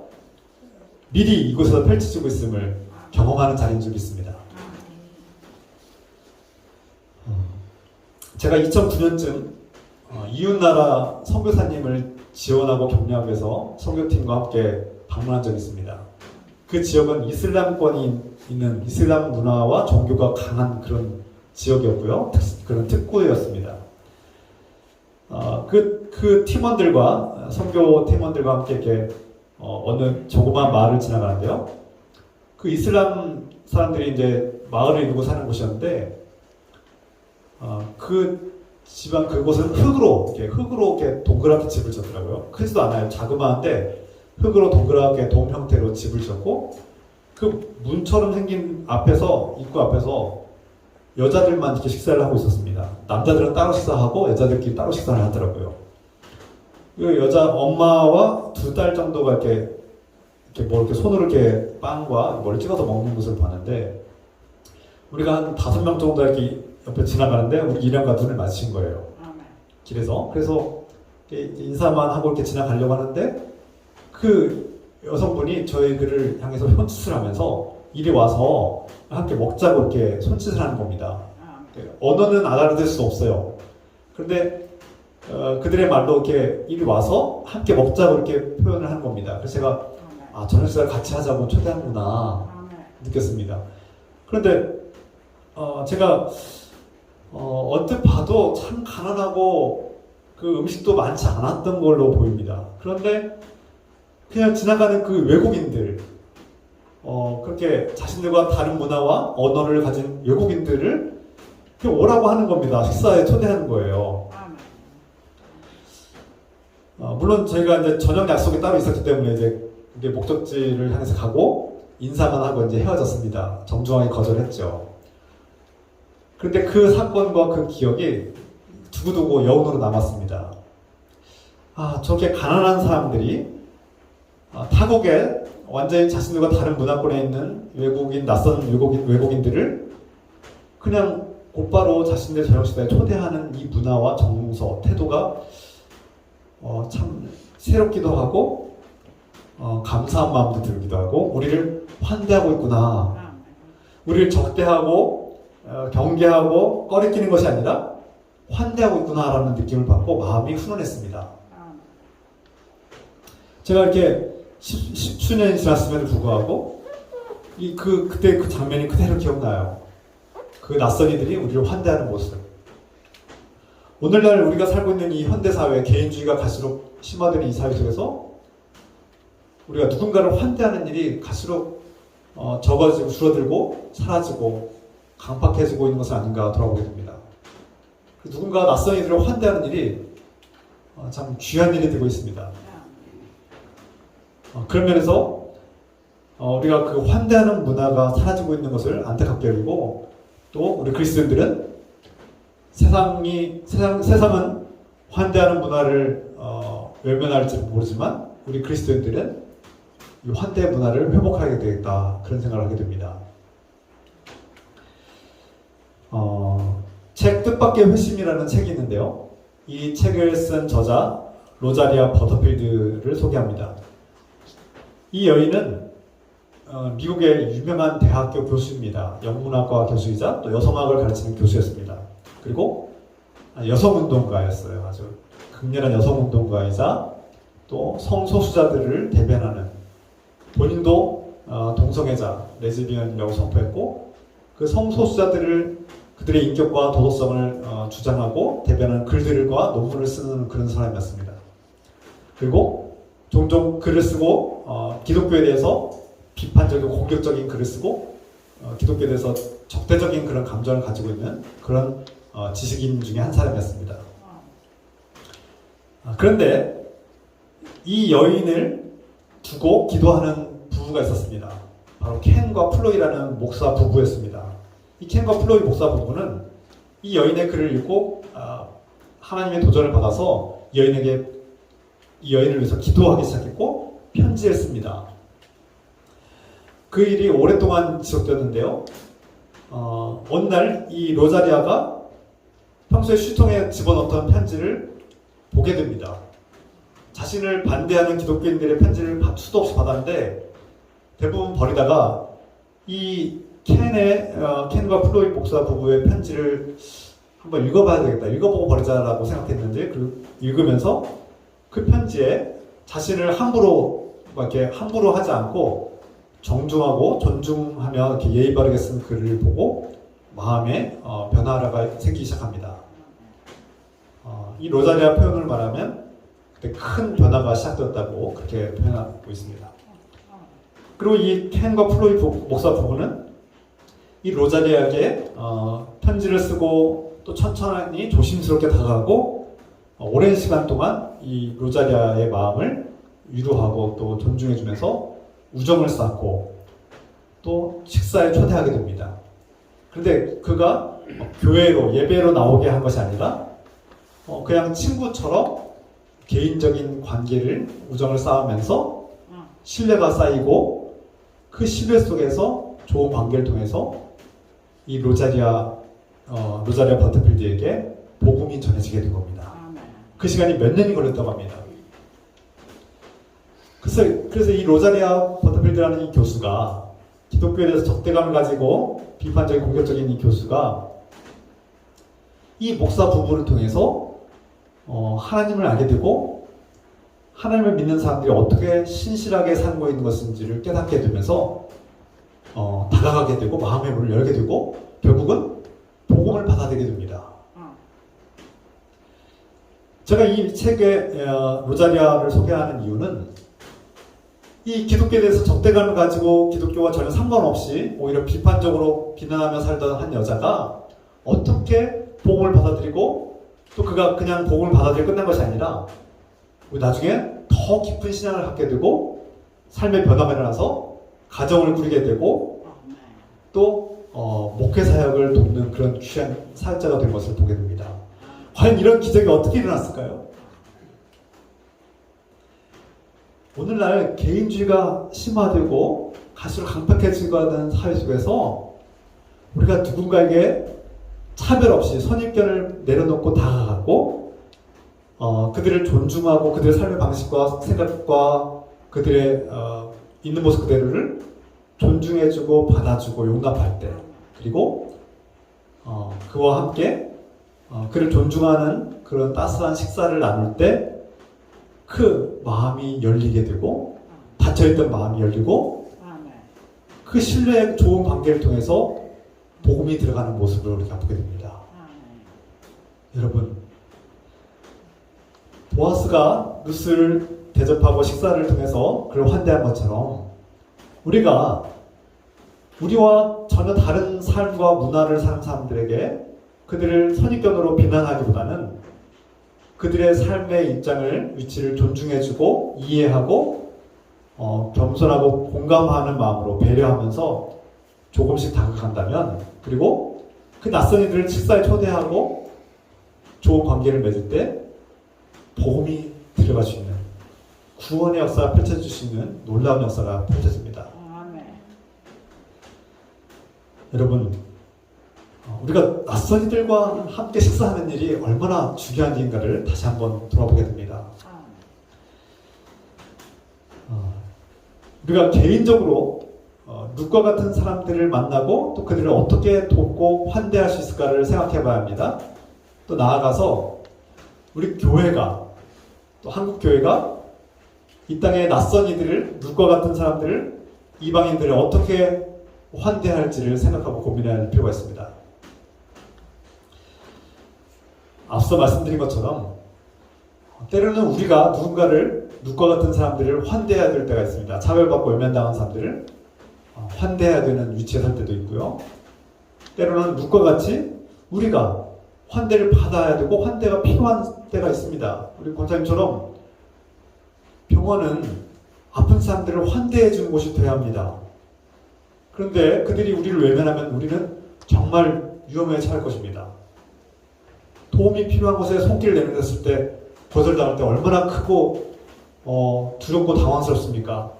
미리 이곳에서 펼쳐지고 있음을 경험하는 자리인 줄 믿습니다. 제가 2009년쯤 이웃나라 선교사님을 지원하고 격려하기 위해서 선교팀과 함께 방문한 적이 있습니다. 그 지역은 이슬람권이 있는 이슬람 문화와 종교가 강한 그런 지역이었고요. 그런 특구였습니다. 그 팀원들과 선교 팀원들과 함께 이렇게 어느 조그만 마을을 지나가는데요. 그 이슬람 사람들이 이제 마을을 이루고 사는 곳이었는데 그 집안 그곳은 흙으로 이렇게 동그랗게 집을 졌더라고요. 크지도 않아요. 자그마한데 흙으로 동그랗게 돔 형태로 집을 졌고 그 문처럼 생긴 앞에서 입구 앞에서 여자들만 이렇게 식사를 하고 있었습니다. 남자들은 따로 식사하고 여자들끼리 따로 식사를 하더라고요. 그 여자 엄마와 2딸 정도가 이렇게 이렇게 손으로 이렇게 빵과 뭘 찍어서 먹는 것을 봤는데 우리가 한 5명 정도 이렇게 옆에 지나가는데 우리 이랑과 눈을 마주친 거예요. 길에서. 그래서 인사만 하고 이렇게 지나가려고 하는데 그 여성분이 저희들을 향해서 손짓을 하면서 이리 와서 함께 먹자고 이렇게 손짓을 하는 겁니다. 언어는 알아들을 수 없어요. 그런데 그들의 말로 이렇게 이리 와서 함께 먹자고 이렇게 표현을 하는 겁니다. 그래서 제가 저녁 식사를 같이 하자고 초대하는구나 느꼈습니다. 그런데 제가 언뜻 봐도 참 가난하고 그 음식도 많지 않았던 걸로 보입니다. 그런데 그냥 지나가는 그 외국인들, 그렇게 자신들과 다른 문화와 언어를 가진 외국인들을 오라고 하는 겁니다. 식사에 초대하는 거예요. 물론 저희가 이제 저녁 약속이 따로 있었기 때문에 이제 목적지를 향해서 가고 인사만 하고 이제 헤어졌습니다. 정중하게 거절했죠. 그런데 그 사건과 그 기억이 두고두고 여운으로 남았습니다. 저렇게 가난한 사람들이 타국에 완전히 자신들과 다른 문화권에 있는 낯선 외국인들을 그냥 곧바로 자신들 저녁 식사에 초대하는 이 문화와 정서, 태도가 참 새롭기도 하고 감사한 마음도 들기도 하고 우리를 환대하고 있구나. 우리를 적대하고 경계하고 꺼리끼는 것이 아니라 환대하고 있구나라는 느낌을 받고 마음이 훈훈했습니다. 제가 이렇게 수년이 지났음에도 불구하고 그때 그 장면이 그대로 기억나요. 그 낯선이들이 우리를 환대하는 모습. 오늘날 우리가 살고 있는 이 현대사회, 개인주의가 갈수록 심화되는 이 사회 속에서 우리가 누군가를 환대하는 일이 갈수록 적어지고 줄어들고 사라지고 강팍해지고 있는 것은 아닌가 돌아보게 됩니다. 누군가 낯선 이들을 환대하는 일이 참 귀한 일이 되고 있습니다. 그런 면에서 우리가 그 환대하는 문화가 사라지고 있는 것을 안타깝게 여기고 또 우리 그리스도인들은 세상은 환대하는 문화를 외면할지 모르지만 우리 그리스도인들은 이 환대 문화를 회복하게 되겠다 그런 생각을 하게 됩니다. 책 뜻밖의 회심이라는 책이 있는데요. 이 책을 쓴 저자 로자리아 버터필드를 소개합니다. 이 여인은 미국의 유명한 대학교 교수입니다. 영문학과 교수이자 또 여성학을 가르치는 교수였습니다. 그리고 여성운동가였어요. 아주 극렬한 여성운동가이자 또 성소수자들을 대변하는, 본인도 동성애자, 레즈비언이라고 선포했고 그 성소수자들을 그들의 인격과 도덕성을 주장하고 대변하는 글들과 논문을 쓰는 그런 사람이었습니다. 그리고 종종 글을 쓰고 기독교에 대해서 비판적이고 공격적인 글을 쓰고 기독교에 대해서 적대적인 그런 감정을 가지고 있는 그런 지식인 중에 한 사람이었습니다. 그런데 이 여인을 두고 기도하는 부부가 있었습니다. 바로 켄과 플로이라는 목사 부부였습니다. 이 켄과 플로이 목사 부부는 이 여인의 글을 읽고 하나님의 도전을 받아서 이 여인을 위해서 기도하기 시작했고 편지를 씁니다. 그 일이 오랫동안 지속되었는데요. 어느 날 이 로자리아가 평소에 휴통에 집어넣던 편지를 보게 됩니다. 자신을 반대하는 기독교인들의 편지를 수도 없이 받았는데 대부분 버리다가 이 켄과 플로이 목사 부부의 편지를 한번 읽어봐야 되겠다, 읽어보고 버리자라고 생각했는데 읽으면서 그 편지에 자신을 함부로 하지 않고 정중하고 존중하며 이렇게 예의 바르게 쓴 글을 보고 마음에 변화가 생기기 시작합니다. 이 로자리아 표현을 말하면 그때 큰 변화가 시작되었다고 그렇게 표현하고 있습니다. 그리고 이 켄과 플로이 목사 부부는 이 로자리아에게 편지를 쓰고 또 천천히 조심스럽게 다가가고 오랜 시간 동안 이 로자리아의 마음을 위로하고 또 존중해주면서 우정을 쌓고 또 식사에 초대하게 됩니다. 그런데 그가 교회로 예배로 나오게 한 것이 아니라 그냥 친구처럼 개인적인 관계를 우정을 쌓으면서 신뢰가 쌓이고 그 신뢰 속에서 좋은 관계를 통해서 이 로자리아 버터필드에게 복음이 전해지게 된 겁니다. 그 시간이 몇 년이 걸렸다고 합니다. 그래서 이 로자리아 버터필드라는 이 교수가 기독교에 대해서 적대감을 가지고 비판적인 공격적인 이 교수가 이 목사 부부를 통해서 하나님을 알게 되고 하나님을 믿는 사람들이 어떻게 신실하게 살고 있는 것인지를 깨닫게 되면서 다가가게 되고 마음의 문을 열게 되고 결국은 복음을 받아들이게 됩니다. 제가 이 책에 로자리아를 소개하는 이유는 이 기독교에 대해서 적대감을 가지고 기독교와 전혀 상관없이 오히려 비판적으로 비난하며 살던 한 여자가 어떻게 복음을 받아들이고 또 그가 그냥 복음을 받아들이고 끝난 것이 아니라 나중에 더 깊은 신앙을 갖게 되고 삶의 변화가 일어나서 가정을 꾸리게 되고 또 목회 사역을 돕는 그런 귀한 사역자가 된 것을 보게 됩니다. 과연 이런 기적이 어떻게 일어났을까요? 오늘날 개인주의가 심화되고 갈수록 강팍해지고 하는 사회 속에서 우리가 누군가에게 차별 없이 선입견을 내려놓고 다가가고 그들을 존중하고 그들의 삶의 방식과 생각과 그들의 있는 모습 그대로를 존중해주고 받아주고 용납할 때, 그리고 그와 함께 그를 존중하는 그런 따스한 식사를 나눌 때 그 마음이 열리게 되고 닫혀있던 마음이 열리고 그 신뢰의 좋은 관계를 통해서 복음이 들어가는 모습을 우리가 보게 됩니다. 여러분, 보아스가 루스를 대접하고 식사를 통해서 그를 환대한 것처럼 우리가 우리와 전혀 다른 삶과 문화를 사는 사람들에게 그들을 선입견으로 비난하기보다는 그들의 삶의 입장을, 위치를 존중해주고 이해하고 겸손하고 공감하는 마음으로 배려하면서 조금씩 다가간다면, 그리고 그 낯선 이들을 식사에 초대하고 좋은 관계를 맺을 때 복음이 들어갈 수 있는 구원의 역사가 펼쳐질 수 있는 놀라운 역사가 펼쳐집니다. 아멘. 여러분, 우리가 낯선 이들과 함께 식사하는 일이 얼마나 중요한 일인가를 다시 한번 돌아보게 됩니다. 우리가 개인적으로 룻과 같은 사람들을 만나고 또 그들을 어떻게 돕고 환대할 수 있을까를 생각해 봐야 합니다. 또 나아가서 우리 교회가 또 한국 교회가 이 땅의 낯선 이들을 룻과 같은 사람들을 이방인들을 어떻게 환대할지를 생각하고 고민해야 할 필요가 있습니다. 앞서 말씀드린 것처럼 때로는 우리가 누군가를 룻과 같은 사람들을 환대해야 될 때가 있습니다. 차별받고 외면당한 사람들을 환대해야 되는 위치에 설 때도 있고요. 때로는 룻과 같이 우리가 환대를 받아야 되고 환대가 필요한 때가 있습니다. 우리 권사님처럼 병원은 아픈 사람들을 환대해 주는 곳이 되어야 합니다. 그런데 그들이 우리를 외면하면 우리는 정말 위험에 처할 것입니다. 도움이 필요한 곳에 손길을 내밀었을 때 거절당할 때 얼마나 크고 두렵고 당황스럽습니까?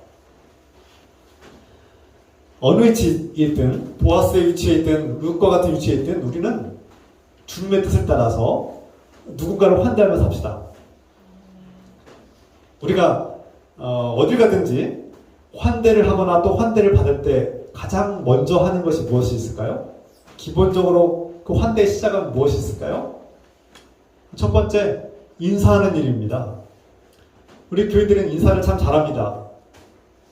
어느 위치에 있든 보아스의 위치에 있든 룻과 같은 위치에 있든 우리는 주님의 뜻을 따라서 누군가를 환대하며 삽시다. 우리가 어딜 가든지 환대를 하거나 또 환대를 받을 때 가장 먼저 하는 것이 무엇이 있을까요? 기본적으로 그 환대의 시작은 무엇이 있을까요? 첫 번째, 인사하는 일입니다. 우리 교인들은 인사를 참 잘합니다.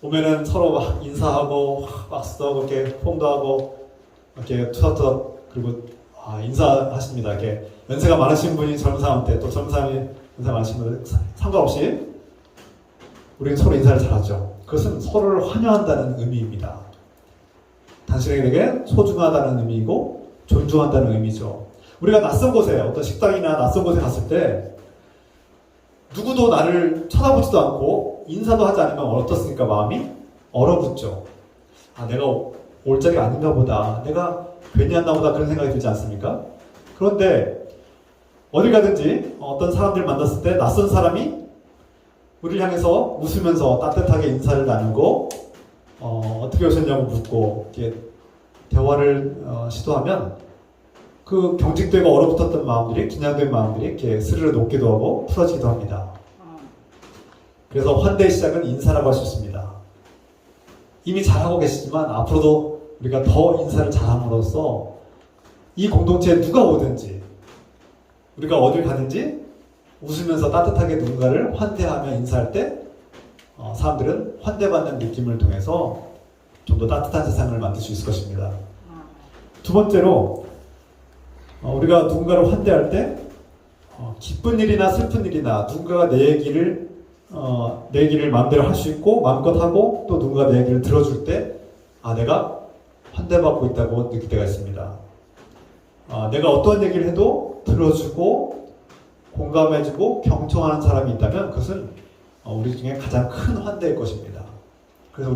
오면은 서로 막 인사하고 박수도 하고 이렇게 폼도 하고 이렇게 투닥투닥 그리고 인사하십니다. 이렇게 연세가 많으신 분이 젊은 사람한테 또 젊은 사람이 연세가 많으신 분들 상관없이 우리는 서로 인사를 잘하죠. 그것은 서로를 환영한다는 의미입니다. 당신에게 소중하다는 의미이고 존중한다는 의미죠. 우리가 낯선 곳에 어떤 식당이나 낯선 곳에 갔을 때 누구도 나를 쳐다보지도 않고 인사도 하지 않으면 어떻습니까? 마음이 얼어붙죠. 내가 올 자리가 아닌가 보다. 내가 괜히 왔나 보다. 그런 생각이 들지 않습니까? 그런데 어딜 가든지 어떤 사람들 만났을 때 낯선 사람이 우리를 향해서 웃으면서 따뜻하게 인사를 나누고 어떻게 오셨냐고 묻고 이렇게 대화를 시도하면 그 경직되고 얼어붙었던 마음들이 긴장된 마음들이 이렇게 스르르 녹기도 하고 풀어지기도 합니다. 그래서 환대의 시작은 인사라고 할 수 있습니다. 이미 잘하고 계시지만 앞으로도 우리가 더 인사를 잘함으로써 이 공동체에 누가 오든지 우리가 어딜 가든지 웃으면서 따뜻하게 누군가를 환대하며 인사할 때 사람들은 환대받는 느낌을 통해서 좀 더 따뜻한 세상을 만들 수 있을 것입니다. 두 번째로 우리가 누군가를 환대할 때 기쁜 일이나 슬픈 일이나 누군가가 내 얘기를 마음대로 할 수 있고 마음껏 하고 또 누군가 내 얘기를 들어줄 때 내가 환대받고 있다고 느낄 때가 있습니다. 내가 어떤 얘기를 해도 들어주고 공감해주고 경청하는 사람이 있다면 그것은 우리 중에 가장 큰 환대일 것입니다. 그래서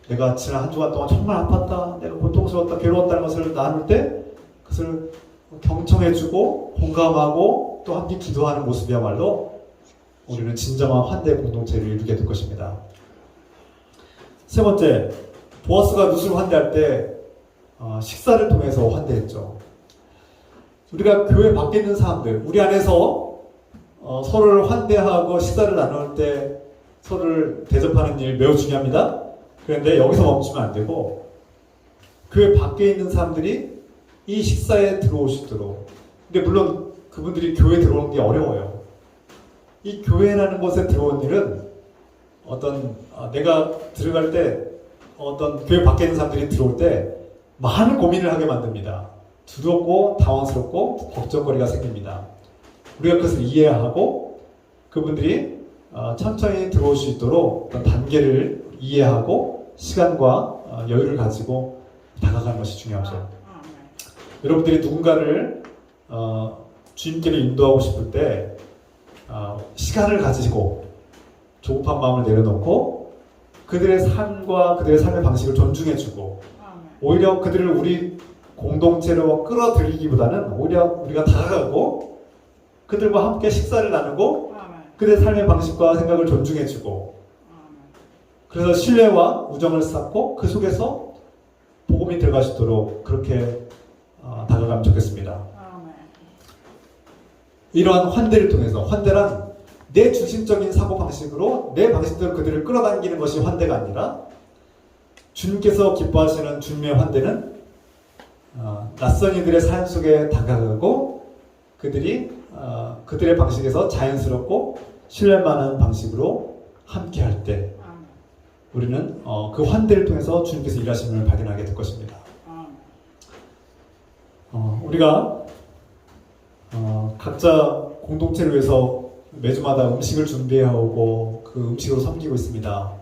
내가 지난 한 주간 동안 정말 아팠다, 내가 고통스러웠다, 괴로웠다는 것을 나눌 때 그것을 경청해주고 공감하고 또 함께 기도하는 모습이야말로 우리는 진정한 환대 공동체를 이루게 될 것입니다. 세 번째, 보아스가 룻을 환대할 때 식사를 통해서 환대했죠. 우리가 교회 밖에 있는 사람들, 우리 안에서 서로를 환대하고 식사를 나눌 때 서로를 대접하는 일 매우 중요합니다. 그런데 여기서 멈추면 안 되고 교회 밖에 있는 사람들이 이 식사에 들어오시도록. 근데 물론 그분들이 교회에 들어오는 게 어려워요. 이 교회라는 곳에 들어온 일은 내가 들어갈 때 어떤 교회 밖에 있는 사람들이 들어올 때 많은 고민을 하게 만듭니다. 두렵고 당황스럽고 걱정거리가 생깁니다. 우리가 그것을 이해하고 그분들이 천천히 들어올 수 있도록 어떤 단계를 이해하고 시간과 여유를 가지고 다가가는 것이 중요하죠. 여러분들이 누군가를 주님께로 인도하고 싶을 때 시간을 가지고 조급한 마음을 내려놓고 그들의 삶과 그들의 삶의 방식을 존중해주고 오히려 그들을 우리 공동체로 끌어들이기보다는 오히려 우리가 다가가고 그들과 함께 식사를 나누고 아멘. 그들의 삶의 방식과 생각을 존중해주고 아멘. 그래서 신뢰와 우정을 쌓고 그 속에서 복음이 들어갈 수 있도록 그렇게 다가가면 좋겠습니다. 아멘. 이러한 환대를 통해서 환대란 내 중심적인 사고방식으로 내 방식대로 그들을 끌어당기는 것이 환대가 아니라 주님께서 기뻐하시는 주님의 환대는 낯선 이들의 삶 속에 다가가고 그들이 그들의 방식에서 자연스럽고 신뢰만한 방식으로 함께할 때 아멘. 우리는 그 환대를 통해서 주님께서 일하심을 발견하게 될 것입니다. 우리가 각자 공동체를 위해서 매주마다 음식을 준비해오고 그 음식으로 섬기고 있습니다.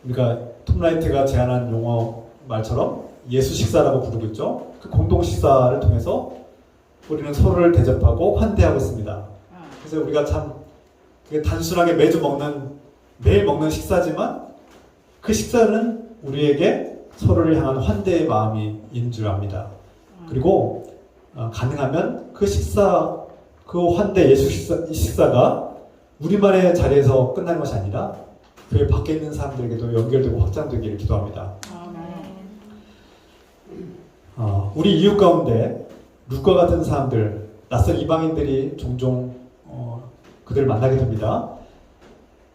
우리가 톰라이트가 제안한 용어 말처럼 예수 식사라고 부르고 있죠. 그 공동 식사를 통해서 우리는 서로를 대접하고 환대하고 있습니다. 그래서 우리가 참 그게 단순하게 매주 매일 먹는 식사지만 그 식사는 우리에게 서로를 향한 환대의 마음인 줄 압니다. 그리고 가능하면 그 환대 예수 식사가 우리만의 자리에서 끝나는 것이 아니라 교회 밖에 있는 사람들에게도 연결되고 확장되기를 기도합니다. 우리 이웃 가운데 룻과 같은 사람들, 낯선 이방인들이 종종 그들을 만나게 됩니다.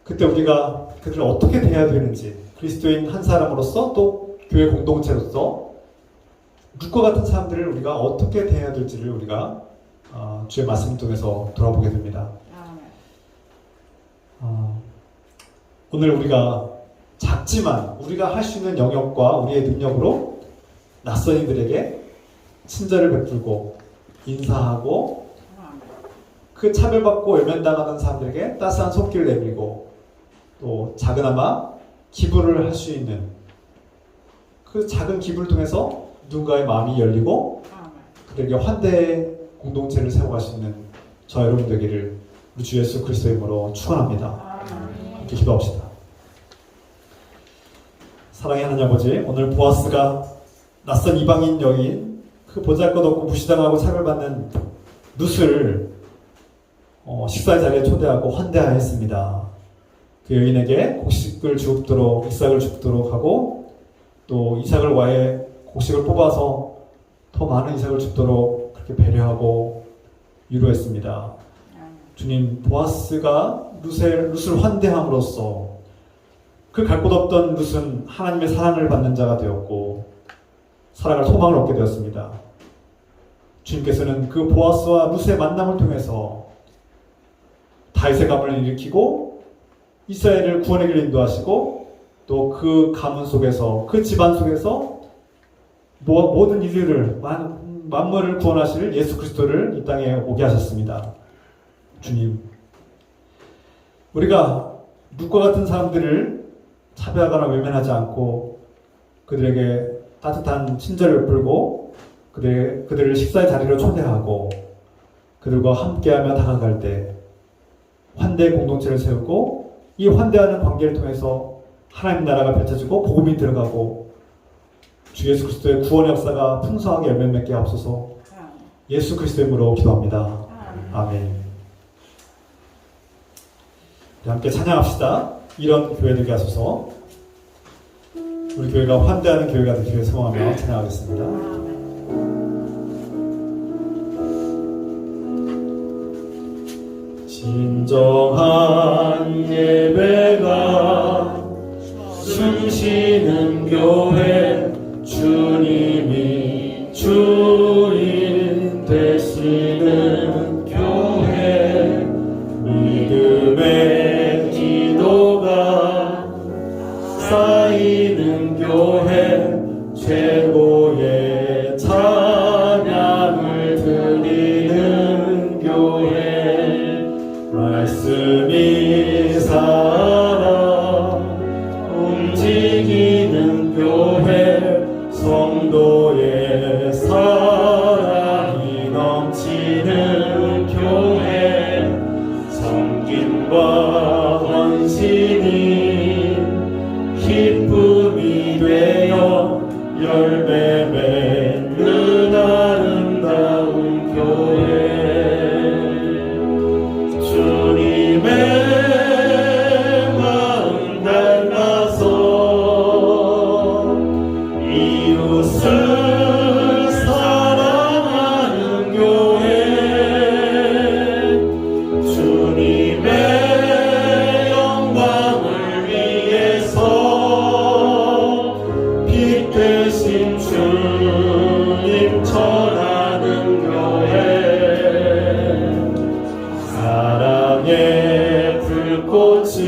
그때 우리가 그들을 어떻게 대해야 되는지 그리스도인 한 사람으로서 또 교회 공동체로서 룻과 같은 사람들을 우리가 어떻게 대해야 될지를 우리가 주의 말씀 통해서 돌아보게 됩니다. 오늘 우리가 작지만 우리가 할 수 있는 영역과 우리의 능력으로 낯선이들에게 친절을 베풀고 인사하고 그 차별받고 외면당하는 사람들에게 따스한 손길을 내밀고 또 작은아마 기부를 할 수 있는 그 작은 기부를 통해서 누군가의 마음이 열리고 그들에게 환대의 공동체를 세워갈 수 있는 저 여러분 되기를 우리 주 예수 그리스도의 이름으로 축원합니다. 이렇게 기도합시다. 사랑의 하나님 아버지, 오늘 보아스가 낯선 이방인 여인 그 보잘것없고 무시당하고 차별받는 룻을 식사의 자리에 초대하고 환대하였습니다. 그 여인에게 곡식을 줍도록 이삭을 줍도록 하고 또 이삭을 위해 곡식을 뽑아서 더 많은 이삭을 줍도록 그렇게 배려하고 위로했습니다. 주님, 보아스가 룻을 환대함으로써 그 갈 곳 없던 룻은 하나님의 사랑을 받는 자가 되었고 사랑을 소망을 얻게 되었습니다. 주님께서는 그 보아스와 룻의 만남을 통해서 다윗의 가문을 일으키고 이스라엘을 구원의 길로 인도하시고 또 그 가문 속에서 그 집안 속에서 모든 인류를 만물을 구원하실 예수 그리스도를 이 땅에 오게 하셨습니다. 주님, 우리가 룻과 같은 사람들을 차별하거나 외면하지 않고 그들에게 따뜻한 친절을 베풀고 그들을 식사의 자리로 초대하고 그들과 함께하며 다가갈 때 환대의 공동체를 세우고 이 환대하는 관계를 통해서 하나님 나라가 펼쳐지고 복음이 들어가고 주 예수 그리스도의 구원의 역사가 풍성하게 열매 맺게 하옵소서. 예수 그리스도의 이름으로 기도합니다. 아멘. 함께 찬양합시다. 이런 교회 되게 하소서. 우리 교회가 환대하는 교회가 되기를 소망하며 찬양하겠습니다. 진정한 예배가 숨쉬는 교회, 주님이 주인 되시는 교회, 믿음의 기도가 쌓이는 교회, 최고의 찬양을 드리는 교회, 말씀이 살아 움직이는 교회, 성도의 사랑이 넘치는 교회, 섬김과 헌신이 기쁨이 되어 열매 맺는 아름다운 교회. 그곳을 사랑하는 교회 주님의 영광을 위해서 빛 되신 주님 전하는 교회 사랑의 불꽃이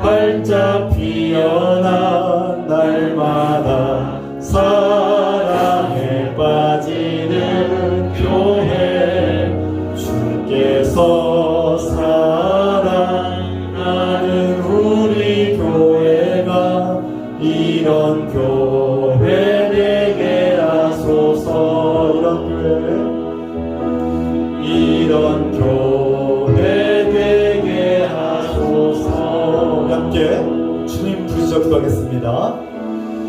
활짝 피어난 날마다 사랑에 빠지는 교회 주께서 사랑하는 우리 교회가 이런 교회 되게 하소서 이런 교회 되게 하소서 함께 주님 부르짖어 기도하겠습니다.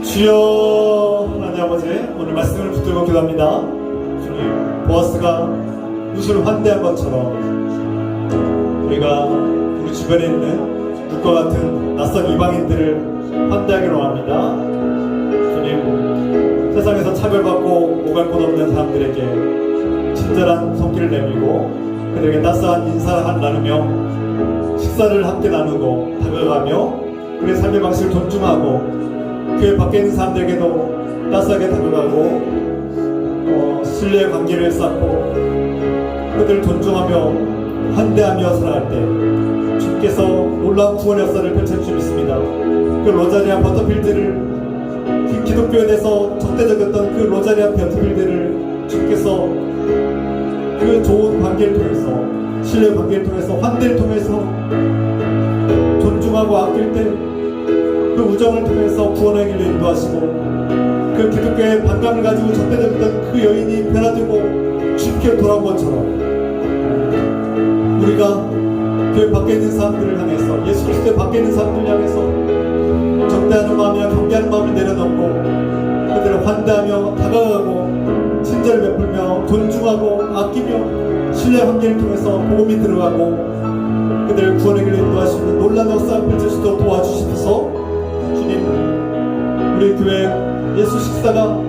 주여 하나님 아버지 오늘 말씀을 붙들고 기도합니다. 주님 보아스가 룻을 환대한 것처럼 우리가 우리 주변에 있는 룻과 같은 낯선 이방인들을 환대하기로 합니다. 주님 세상에서 차별받고 오갈 곳 없는 사람들에게 친절한 손길을 내밀고 그들에게 따스한 인사를 나누며 식사를 함께 나누고 다가가며 그의 삶의 방식을 존중하고 교회 밖에 있는 사람들에게도 따스하게 다가가고 신뢰의 관계를 쌓고 그들을 존중하며 환대하며 살아갈 때 주께서 놀라운 구원의 역사를 펼칠 줄 믿습니다. 그 로자리아 버터필드를 기독교에 대해서 적대적이었던 그 로자리아 버터필드를 주께서 그 좋은 관계를 통해서 신뢰의 관계를 통해서 환대를 통해서 존중하고 아낄 때 그 우정을 통해서 구원의 길로 인도하시고 그 기독교의 반감을 가지고 적대적이었던 그 여인이 변화되고 주께 돌아온 것처럼 우리가 교회 밖에 있는 사람들을 향해서 예수 그리스도의 밖에 있는 사람들을 향해서 적대하는 마음이나 경계하는 마음을 내려놓고 그들을 환대하며 다가가고 친절을 베풀며 존중하고 아끼며 신뢰 관계를 통해서 복음이 들어가고 그들을 구원의 길로 인도하시는 놀라운 역사를 펼칠 수 있도록 도와주시옵소서. 주님 우리 교회 예수 식사가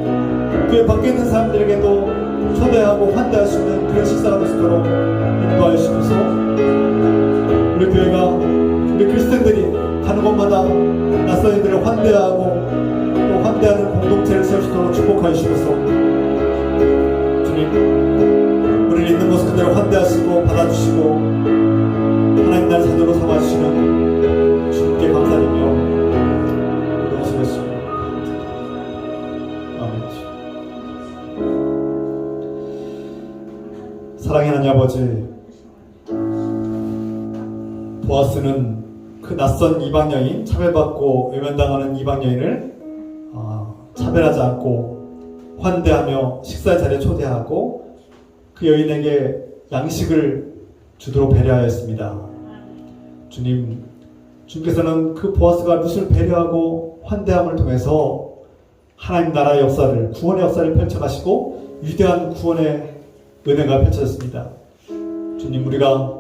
교회 밖에 있는 사람들에게도 초대하고 환대하시는 그런 식사가 될 수 있도록 인도하시면서 우리 교회가 우리 크리스찬들이 가는 곳마다 낯선 이들을 환대하고 또 환대하는 공동체를 세울 수 있도록 축복하시면서 주님 우리를 있는 모습 그대로 환대하시고 받아주시고 하나님 나라의 자녀로 삼아주시는 주님께 감사드리며 기도하시겠습니다. 아멘. 사랑의 하나님 아버지 보아스는 그 낯선 이방 여인 차별받고 외면당하는 이방 여인을 차별하지 않고 환대하며 식사의 자리에 초대하고 그 여인에게 양식을 주도록 배려하였습니다. 주님, 주님께서는 그 보아스가 룻을 배려하고 환대함을 통해서 하나님 나라의 역사를, 구원의 역사를 펼쳐가시고 위대한 구원의 은혜가 펼쳐졌습니다. 주님, 우리가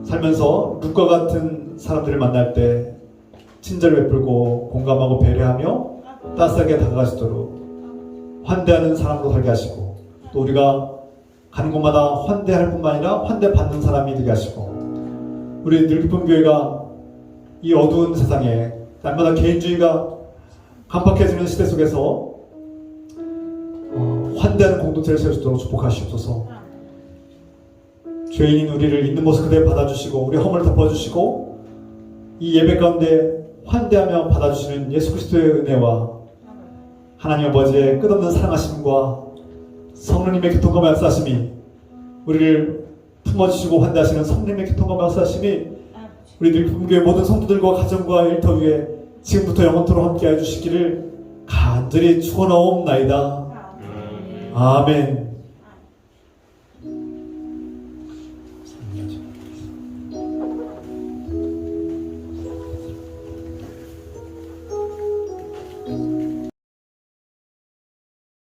살면서 룻과 같은 사람들을 만날 때 친절을 베풀고 공감하고 배려하며 따스하게 다가가시도록 환대하는 사람으로 살게 하시고 또 우리가 가는 곳마다 환대할 뿐만 아니라 환대받는 사람이 되게 하시고 우리 늙은 교회가 이 어두운 세상에 날마다 개인주의가 간팍해지는 시대 속에서 환대하는 공동체를 세울 수 있도록 축복하시옵소서. 죄인인 우리를 있는 모습 그대로 받아주시고 우리 허물을 덮어주시고 이 예배 가운데 환대하며 받아주시는 예수 그리스도의 은혜와 하나님 아버지의 끝없는 사랑하심과 성령님의 교통과 역사하심이 우리를 품어주시고 환대하시는 성령님의 교통과 역사하심이 우리 늙은교회 모든 성도들과 가정과 일터 위에 지금부터 영원토록 함께 해주시기를 간절히 축원하옵나이다. 아멘.